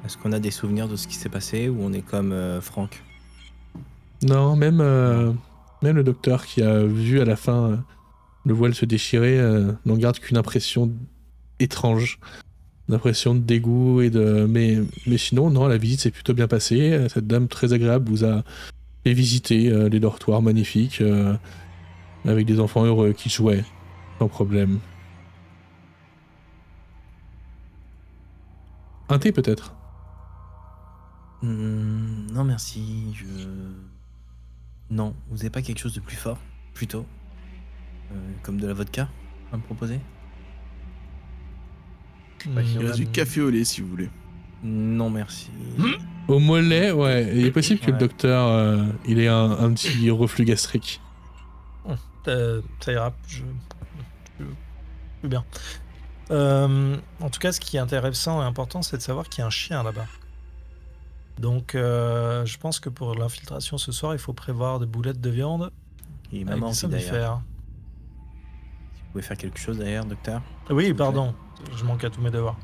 Est-ce qu'on a des souvenirs de ce qui s'est passé ou on est comme Franck? Non, même le docteur qui a vu à la fin le voile se déchirer n'en garde qu'une impression étrange. Une impression de dégoût et de... Mais sinon, non, la visite s'est plutôt bien passée. Cette dame très agréable vous a fait visiter les dortoirs magnifiques avec des enfants heureux qui jouaient sans problème. Un thé peut-être? Non, merci. Non, vous avez pas quelque chose de plus fort, plutôt comme de la vodka à me proposer? Il reste du café au lait si vous voulez. Non, merci. Au mollet, ouais. Il est possible que le Ouais. docteur il ait un petit reflux gastrique. Ça ira, je veux bien. En tout cas, ce qui est intéressant et important, c'est de savoir qu'il y a un chien là-bas. Donc, je pense que pour l'infiltration ce soir, il faut prévoir des boulettes de viande Et avec maman des aussi d'ailleurs. somnifères. Vous pouvez faire quelque chose d'ailleurs, docteur? Oui, S'il vous pardon, je manque à tous mes devoirs.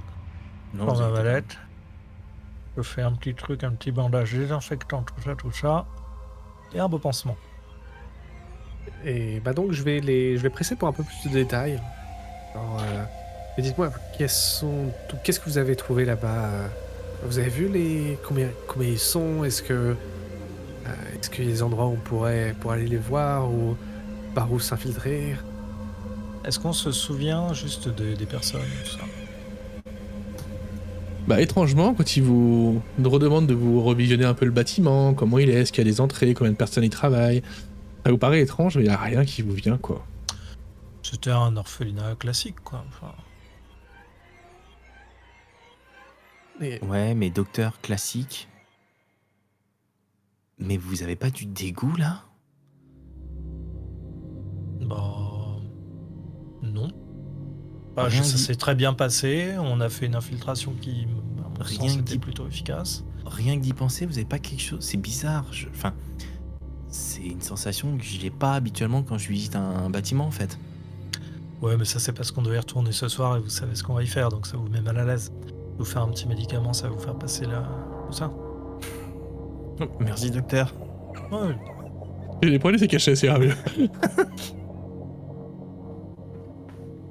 Non, Prends vous ma inquiétez pas. mallette. Je fais un petit truc, un petit bandage désinfectant, tout ça. Et un beau pansement. Et bah donc, je vais presser pour un peu plus de détails. Alors, mais dites-moi, qu'est-ce que vous avez trouvé là-bas? Vous avez vu combien ils sont? Est-ce qu'il y a des endroits où on pourrait aller les voir ou par où s'infiltrer? Est-ce qu'on se souvient juste des personnes, tout ça? Bah étrangement, quand il vous redemande de vous revisionner un peu le bâtiment, comment il est, est-ce qu'il y a des entrées, combien de personnes y travaillent, ça vous paraît étrange, mais il n'y a rien qui vous vient, quoi. C'était un orphelinat classique, quoi. Enfin, Et- Ouais, mais docteur classique. Mais vous avez pas du dégoût, là? Bah. Non. Bah, Rien ça dit. s'est très bien passé. On a fait une infiltration qui, à mon Rien sens, dit. était plutôt efficace. Rien que d'y penser, vous avez pas quelque chose... C'est bizarre. Enfin, c'est une sensation que j'ai pas habituellement quand je visite un bâtiment, en fait. Ouais, mais ça, c'est parce qu'on doit y retourner ce soir et vous savez ce qu'on va y faire, donc ça vous met mal à l'aise. Vous faire un petit médicament, ça va vous faire passer tout ça. Merci, docteur. Ouais, Et les poignets, c'est caché, c'est sérieux.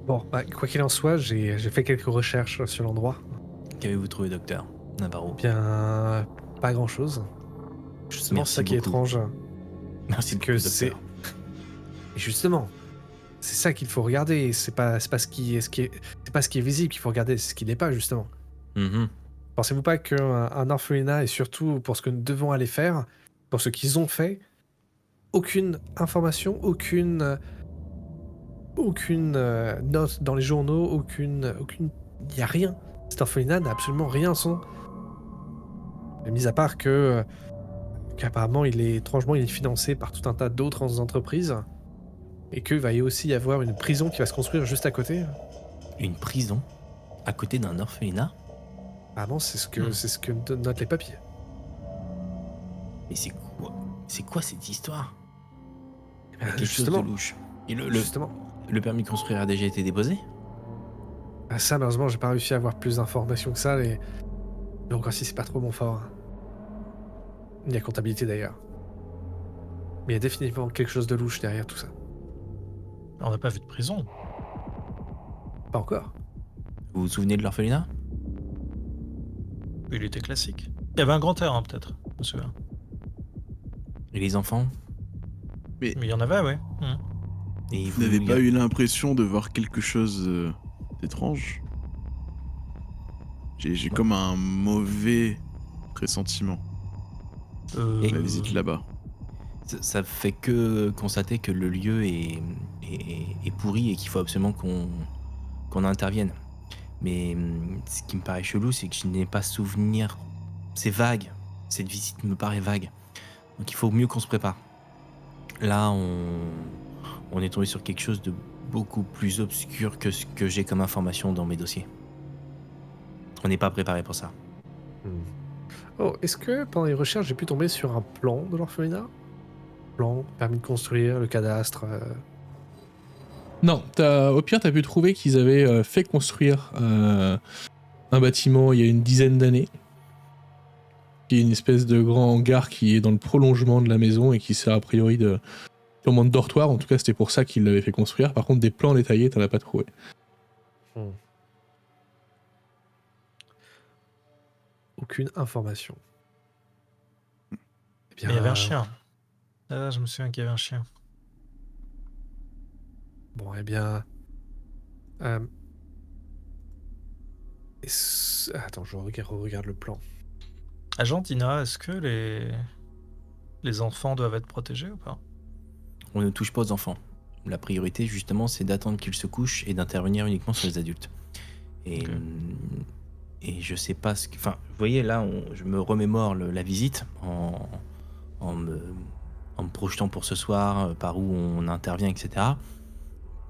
Bon, bah, quoi qu'il en soit, j'ai fait quelques recherches sur l'endroit. Qu'avez-vous trouvé, docteur Navarro? Bien, pas grand-chose. Justement, Merci c'est ça qui est beaucoup. étrange. Merci C'est que beaucoup, c'est... docteur. Et justement, c'est ça qu'il faut regarder. C'est pas ce qui est visible qu'il faut regarder, c'est ce qui n'est pas, justement. Mhm. Pensez-vous pas qu'un orphelinat, et surtout pour ce que nous devons aller faire, pour ce qu'ils ont fait, aucune information, aucune note dans les journaux, aucune, il n'y a rien. Cet orphelinat n'a absolument rien son. Mis à part qu'apparemment il est étrangement il est financé par tout un tas d'autres entreprises et que va y aussi y avoir une prison qui va se construire juste à côté. Une prison à côté d'un orphelinat? Apparemment c'est ce que notent les papiers. Mais c'est quoi cette histoire? Il y a Ben, quelque chose justement, de louche. Et justement. le permis de construire a déjà été déposé? Ah, ça malheureusement j'ai pas réussi à avoir plus d'informations que ça et donc aussi c'est pas trop mon fort. Il y a comptabilité d'ailleurs. Mais il y a définitivement quelque chose de louche derrière tout ça. on n'a pas vu de prison. Pas encore. Vous vous souvenez de l'orphelinat? Il était classique. Il y avait un grand air, hein, peut-être, je me souviens. Et les enfants? Mais il y en avait, ouais. Et Vous n'avez pas eu l'impression de voir quelque chose d'étrange? J'ai comme un mauvais pressentiment Et la visite là-bas. Ça fait que constater que le lieu est pourri et qu'il faut absolument qu'on intervienne. Mais ce qui me paraît chelou, c'est que je n'ai pas souvenir. C'est vague. Cette visite me paraît vague. Donc il faut mieux qu'on se prépare. Là, on est tombé sur quelque chose de beaucoup plus obscur que ce que j'ai comme information dans mes dossiers. On n'est pas préparé pour ça. Oh, est-ce que pendant les recherches j'ai pu tomber sur un plan de l'orphelinat? Plan, permis de construire, le cadastre. Non, au pire, t'as pu trouver qu'ils avaient fait construire un bâtiment il y a une dizaine d'années, qui est une espèce de grand hangar qui est dans le prolongement de la maison et qui sert a priori sûrement de dortoir. En tout cas, c'était pour ça qu'ils l'avaient fait construire. Par contre, des plans détaillés, t'en as pas trouvé. Aucune information. Eh bien, Mais il y avait un chien. Ah, je me souviens qu'il y avait un chien. Bon, eh bien. Attends, je regarde le plan. Agent Dina, est-ce que les enfants doivent être protégés ou pas? On ne touche pas aux enfants. La priorité, justement, c'est d'attendre qu'ils se couchent et d'intervenir uniquement sur les adultes. Et, Ok. et je sais pas ce que... Enfin, vous voyez, là, je me remémore la visite en me projetant pour ce soir, par où on intervient, etc.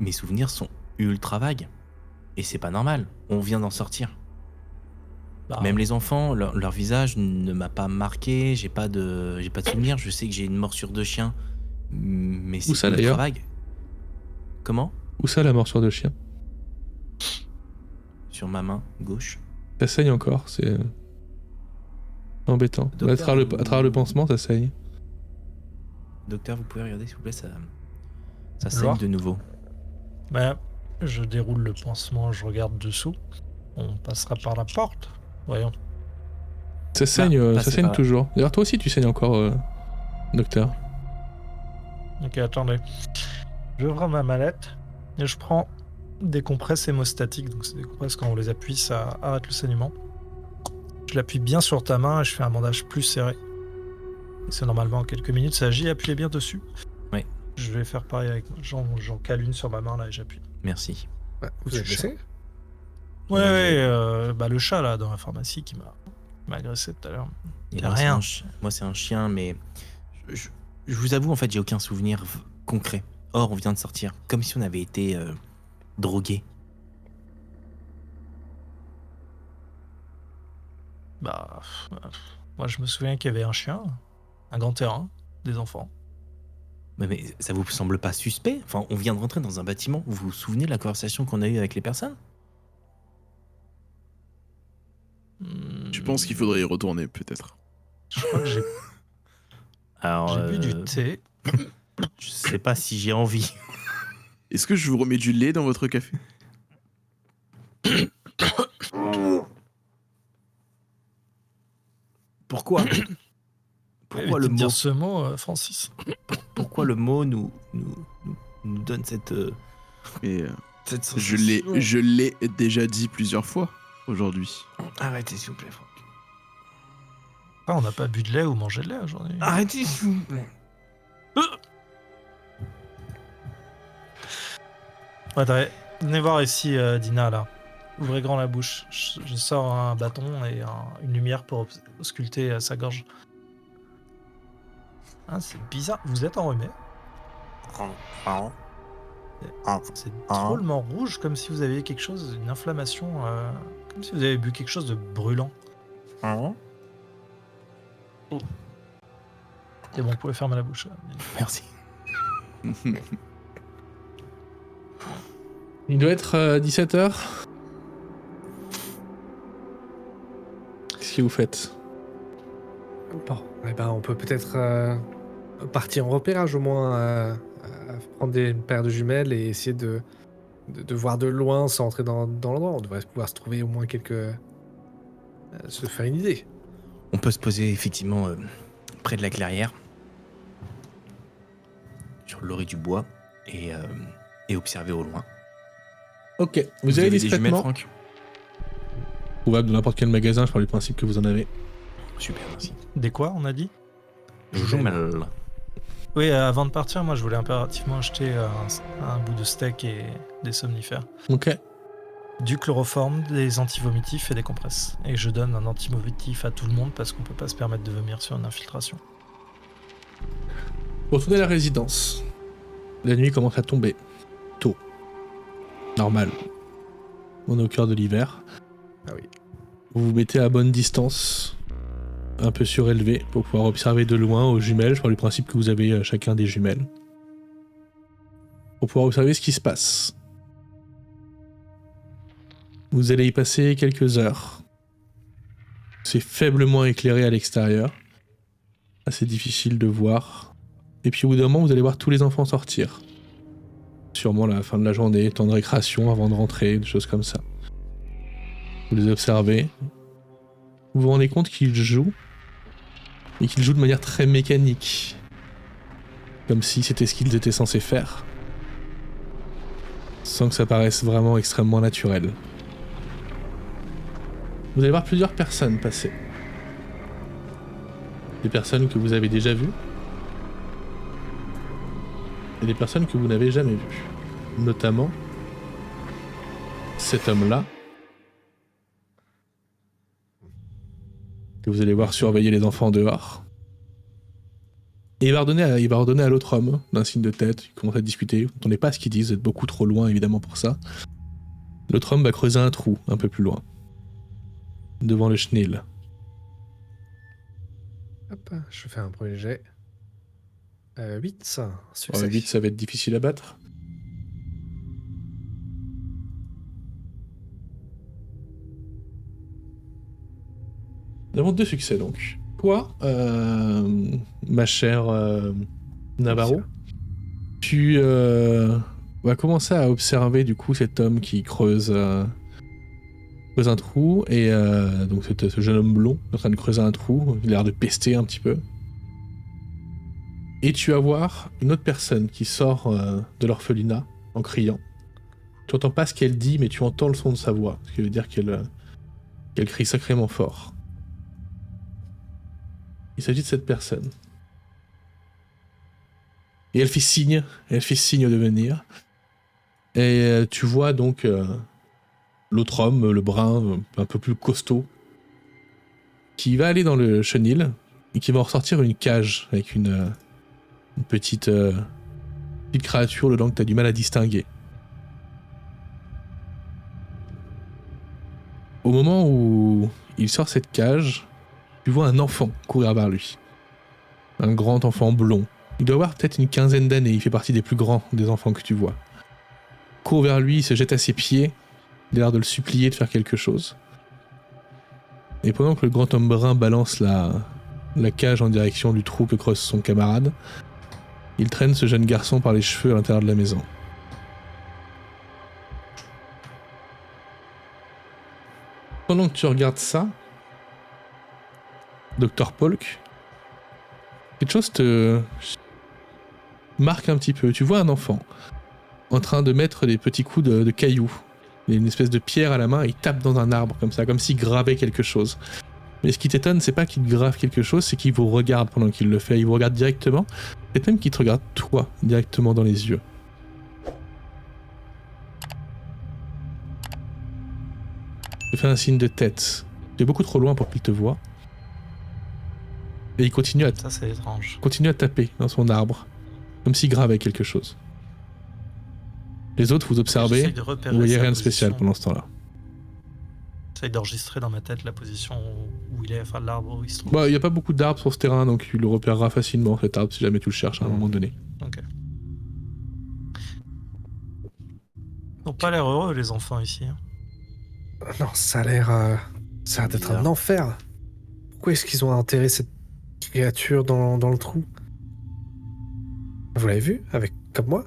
Mes souvenirs sont ultra vagues. Et c'est pas normal. On vient d'en sortir. Bah, Même les enfants, leur visage ne m'a pas marqué. J'ai pas de souvenirs. Je sais que j'ai une morsure de chien, mais c'est ça, ultra d'ailleurs vague. Comment? Où ça, la morsure de chien? Sur ma main gauche. Ça saigne encore, c'est embêtant. Docteur, À travers le pansement, ça saigne. Docteur, vous pouvez regarder s'il vous plaît, ça saigne voir de nouveau. bah, je déroule le pansement, je regarde dessous. On passera par la porte. Voyons. Ça saigne, ça passez saigne par là. toujours. D'ailleurs, toi aussi, tu saignes encore, docteur. Ok, attendez. J'ouvre ma mallette et je prends des compresses hémostatiques. Donc, c'est des compresses, quand on les appuie, ça arrête le saignement. Je l'appuie bien sur ta main et je fais un bandage plus serré. Et c'est normalement en quelques minutes, ça agit. Appuyez bien dessus. Oui. Je vais faire pareil avec moi. J'en cale une sur ma main là et j'appuie. Merci. Ouais, vous êtes blessé? Ouais, le chat là dans la pharmacie qui m'a m'a agressé tout à l'heure. Et T'as moi, rien. Moi, c'est un chien, mais je vous avoue, en fait, j'ai aucun souvenir concret. Or, on vient de sortir, comme si on avait été drogués. Bah, moi je me souviens qu'il y avait un chien, un grand terrain, des enfants. Mais ça vous semble pas suspect? Enfin, on vient de rentrer dans un bâtiment. Vous vous souvenez de la conversation qu'on a eue avec les personnes? Je pense qu'il faudrait y retourner, peut-être. Je crois que j'ai Alors, bu du thé. je sais pas si j'ai envie. Est-ce que je vous remets du lait dans votre café? Pourquoi? Pourquoi le Évite de mot? dire ce mot, Francis. Pourquoi le mot nous donne cette Mais cette je sensation? l'ai déjà dit plusieurs fois aujourd'hui. Arrêtez, s'il vous plaît, Franck. Ah, on n'a pas bu de lait ou mangé de lait aujourd'hui. Arrêtez, s'il vous plaît. Attendez, venez voir ici, Dina, là. Ouvrez grand la bouche. Je sors un bâton et une lumière pour ausculter sa gorge. Ah, c'est bizarre. Vous êtes enrhumé. C'est drôlement rouge, comme si vous aviez quelque chose, une inflammation, comme si vous avez bu quelque chose de brûlant. C'est bon, vous pouvez fermer la bouche. Merci. Il doit être 17h. Qu'est-ce que vous faites? Bon, eh ben, on peut peut-être partir en repérage au moins, prendre une paire de jumelles et essayer de voir de loin sans entrer dans l'endroit. On devrait pouvoir se trouver au moins se faire une idée. On peut se poser effectivement près de la clairière, sur l'orée du bois, et observer au loin. Ok, vous avez des jumelles, discrètement. Franck? Trouvable dans n'importe quel magasin, je parle du principe que vous en avez. Super, merci. Des quoi, on a dit? Jumelles. Oui, avant de partir, moi je voulais impérativement acheter un bout de steak et des somnifères. Ok. Du chloroforme, des antivomitifs et des compresses. Et je donne un antivomitif à tout le monde parce qu'on peut pas se permettre de vomir sur une infiltration. Vous retournez à la résidence. La nuit commence à tomber. Tôt. Normal. On est au cœur de l'hiver. Ah oui. Vous vous mettez à bonne distance, un peu surélevé, pour pouvoir observer de loin aux jumelles. Je parle du principe que vous avez chacun des jumelles. Pour pouvoir observer ce qui se passe. Vous allez y passer quelques heures. C'est faiblement éclairé à l'extérieur. Assez difficile de voir. Et puis au bout d'un moment, vous allez voir tous les enfants sortir. Sûrement la fin de la journée, temps de récréation avant de rentrer, des choses comme ça. Vous les observez. Vous vous rendez compte qu'ils jouent. Et qu'ils jouent de manière très mécanique. Comme si c'était ce qu'ils étaient censés faire. Sans que ça paraisse vraiment extrêmement naturel. Vous allez voir plusieurs personnes passer. Des personnes que vous avez déjà vues. Et des personnes que vous n'avez jamais vues. Notamment cet homme-là. Que vous allez voir surveiller les enfants dehors. Et il va ordonner à l'autre homme, d'un signe de tête, il commence à discuter, vous n'entendez pas ce qu'ils disent, vous êtes beaucoup trop loin évidemment pour ça. L'autre homme va creuser un trou, un peu plus loin. Devant le chenil. Hop, je fais un premier jet. 8, ça, succès. 8, ça va être difficile à battre. Nous avons 2 succès donc. Toi, ma chère Navarro, tu vas commencer à observer du coup cet homme qui creuse un trou et donc ce jeune homme blond en train de creuser un trou, il a l'air de pester un petit peu. Et tu vas voir une autre personne qui sort de l'orphelinat en criant. Tu entends pas ce qu'elle dit, mais tu entends le son de sa voix, ce qui veut dire qu'elle crie sacrément fort. Il s'agit de cette personne. Et elle fait signe de venir. Et tu vois donc l'autre homme, le brun, un peu plus costaud, qui va aller dans le chenil et qui va en ressortir une cage avec une petite créature dedans que tu as du mal à distinguer. Au moment où il sort cette cage, tu vois un enfant courir vers lui. Un grand enfant blond. Il doit avoir peut-être une quinzaine d'années, il fait partie des plus grands des enfants que tu vois. Il court vers lui, il se jette à ses pieds, il a l'air de le supplier de faire quelque chose. Et pendant que le grand homme brun balance la cage en direction du trou que creuse son camarade, il traîne ce jeune garçon par les cheveux à l'intérieur de la maison. Pendant que tu regardes ça, Dr. Polk, quelque chose te marque un petit peu. Tu vois un enfant en train de mettre des petits coups de cailloux. Il a une espèce de pierre à la main et il tape dans un arbre comme ça, comme s'il gravait quelque chose. Mais ce qui t'étonne, c'est pas qu'il grave quelque chose, c'est qu'il vous regarde pendant qu'il le fait. Il vous regarde directement, et même qu'il te regarde toi, directement dans les yeux. Il te fait un signe de tête. Tu es beaucoup trop loin pour qu'il te voie. Et il continue Ça, c'est étrange. à taper dans son arbre, comme s'il gravait quelque chose. Les autres, vous observez, J'essaye de repérer vous voyez sa rien de spécial position. pendant ce temps-là. J'essaye d'enregistrer dans ma tête la position où il est, enfin l'arbre où il se trouve. Bah, il n'y a pas beaucoup d'arbres sur ce terrain, donc tu le repéreras facilement, cet arbre, si jamais tu le cherches à un moment donné. Ok. Ils n'ont pas l'air heureux, les enfants, ici. hein. Non, ça a l'air d'être un Bizarre. enfer. Pourquoi est-ce qu'ils ont enterré cette créature dans le trou? Vous l'avez vu, comme moi?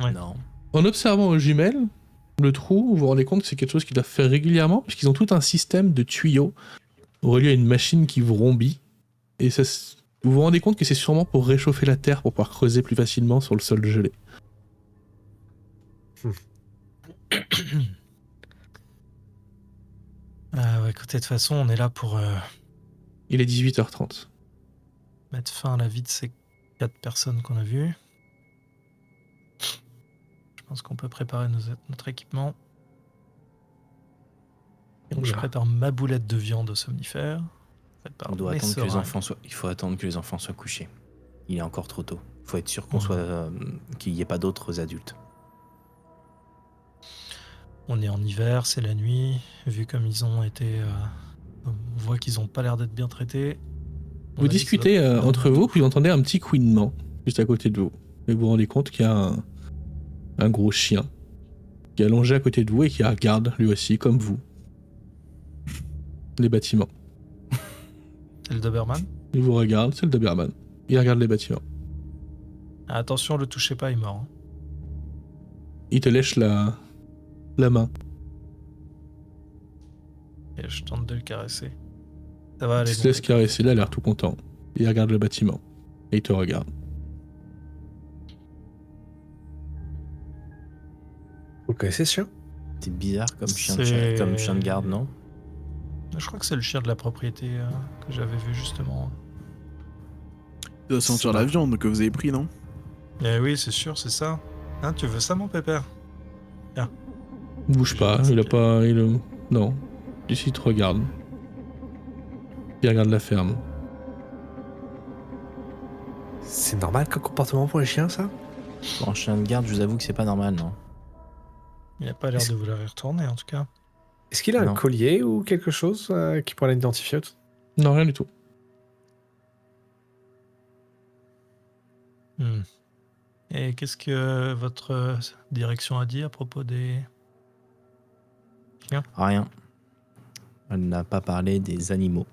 Ouais. Non. En observant aux jumelles, le trou, vous vous rendez compte que c'est quelque chose qu'ils doivent faire régulièrement, puisqu'ils ont tout un système de tuyaux relié à une machine qui vous rombit. Et ça, vous vous rendez compte que c'est sûrement pour réchauffer la terre, pour pouvoir creuser plus facilement sur le sol gelé. Ouais, écoutez, de toute façon, on est là pour Il est 18h30. mettre fin à la vie de ces 4 personnes qu'on a vues. Je pense qu'on peut préparer notre équipement. Donc, je Oula. prépare ma boulette de viande somnifère. Je prépare On doit mes attendre que les seringues. enfants soient. Il faut attendre que les enfants soient couchés. Il est encore trop tôt. Il faut être sûr qu'on Mhm. soit, qu'il n'y ait pas d'autres adultes. On est en hiver, c'est la nuit. Vu comme ils ont été... on voit qu'ils n'ont pas l'air d'être bien traités. Vous discutez entre vous, puis vous entendez un petit couinement juste à côté de vous. Et vous vous rendez compte qu'il y a un gros chien qui est allongé à côté de vous et qui regarde lui aussi, comme vous, les bâtiments. C'est le Doberman. Il vous regarde, c'est le Doberman. Il regarde les bâtiments. Ah, attention, le touchez pas, il est mort. hein. Il te lèche la main. Et je tente de le caresser. Ça va aller. Il se laisse caresser, il a l'air tout content. Il regarde le bâtiment. Et il te regarde. Vous connaissez ce chien? C'est bizarre comme chien, C'est- comme chien de garde, non? Je crois que c'est le chien de la propriété que j'avais vu justement. Tu dois sentir la viande que vous avez pris, non? Eh oui, c'est sûr, c'est ça. Hein, tu veux ça, mon pépère? Il bouge pas, il a pas... Non. Ici, il te regarde. Il regarde la ferme. C'est normal comme comportement pour les chiens, ça? Pour un chien de garde, je vous avoue que c'est pas normal, non? Il n'a pas l'air Est-ce- de vouloir y retourner, en tout cas. Est-ce qu'il a Non. un collier ou quelque chose qui pourrait l'identifier? Non, rien du tout. Hmm. Et qu'est-ce que votre direction a dit à propos des... Rien. Elle n'a pas parlé des animaux.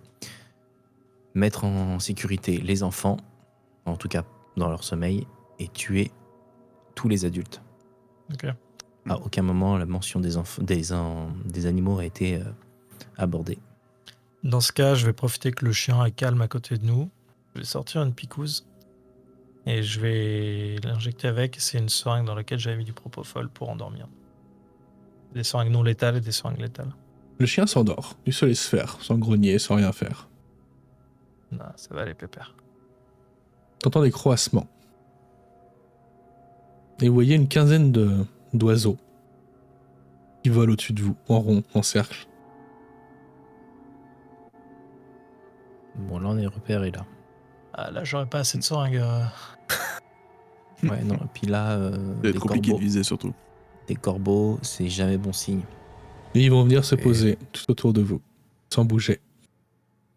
Mettre en sécurité les enfants, en tout cas dans leur sommeil, et tuer tous les adultes. Ok. À aucun moment la mention des animaux a été abordée. Dans ce cas, je vais profiter que le chien est calme à côté de nous. Je vais sortir une picouse et je vais l'injecter avec. C'est une seringue dans laquelle j'avais mis du propofol pour endormir. Des seringues non létales et des seringues létales. Le chien s'endort. Il se laisse faire, sans grogner, sans rien faire. Non, ça va aller, pépère. T'entends des croassements. Et vous voyez une quinzaine d'oiseaux qui volent au-dessus de vous, en rond, en cercle. Bon, là, on est repéré, là. Ah, là, j'aurais pas assez de seringues. Ouais, non, et puis là, Ça va des être compliqué de corbeaux, viser surtout. des corbeaux, c'est jamais bon signe. Et ils vont venir se Et- poser tout autour de vous, sans bouger.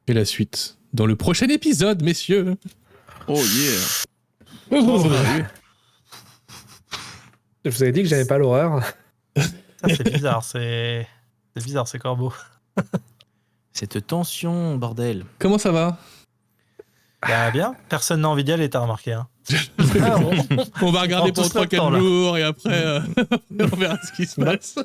Et la suite, dans le prochain épisode, messieurs. Oh yeah. Oh, Je vous avais dit que j'avais pas l'horreur. Ça, c'est bizarre, c'est bizarre ces corbeaux. Cette tension, bordel. Comment ça va? Bah bien, personne n'a envie d'y aller, t'as remarqué. Hein. On va regarder prend pour tous notre 3-4 temps, là. jours et après, on verra ce qui se passe.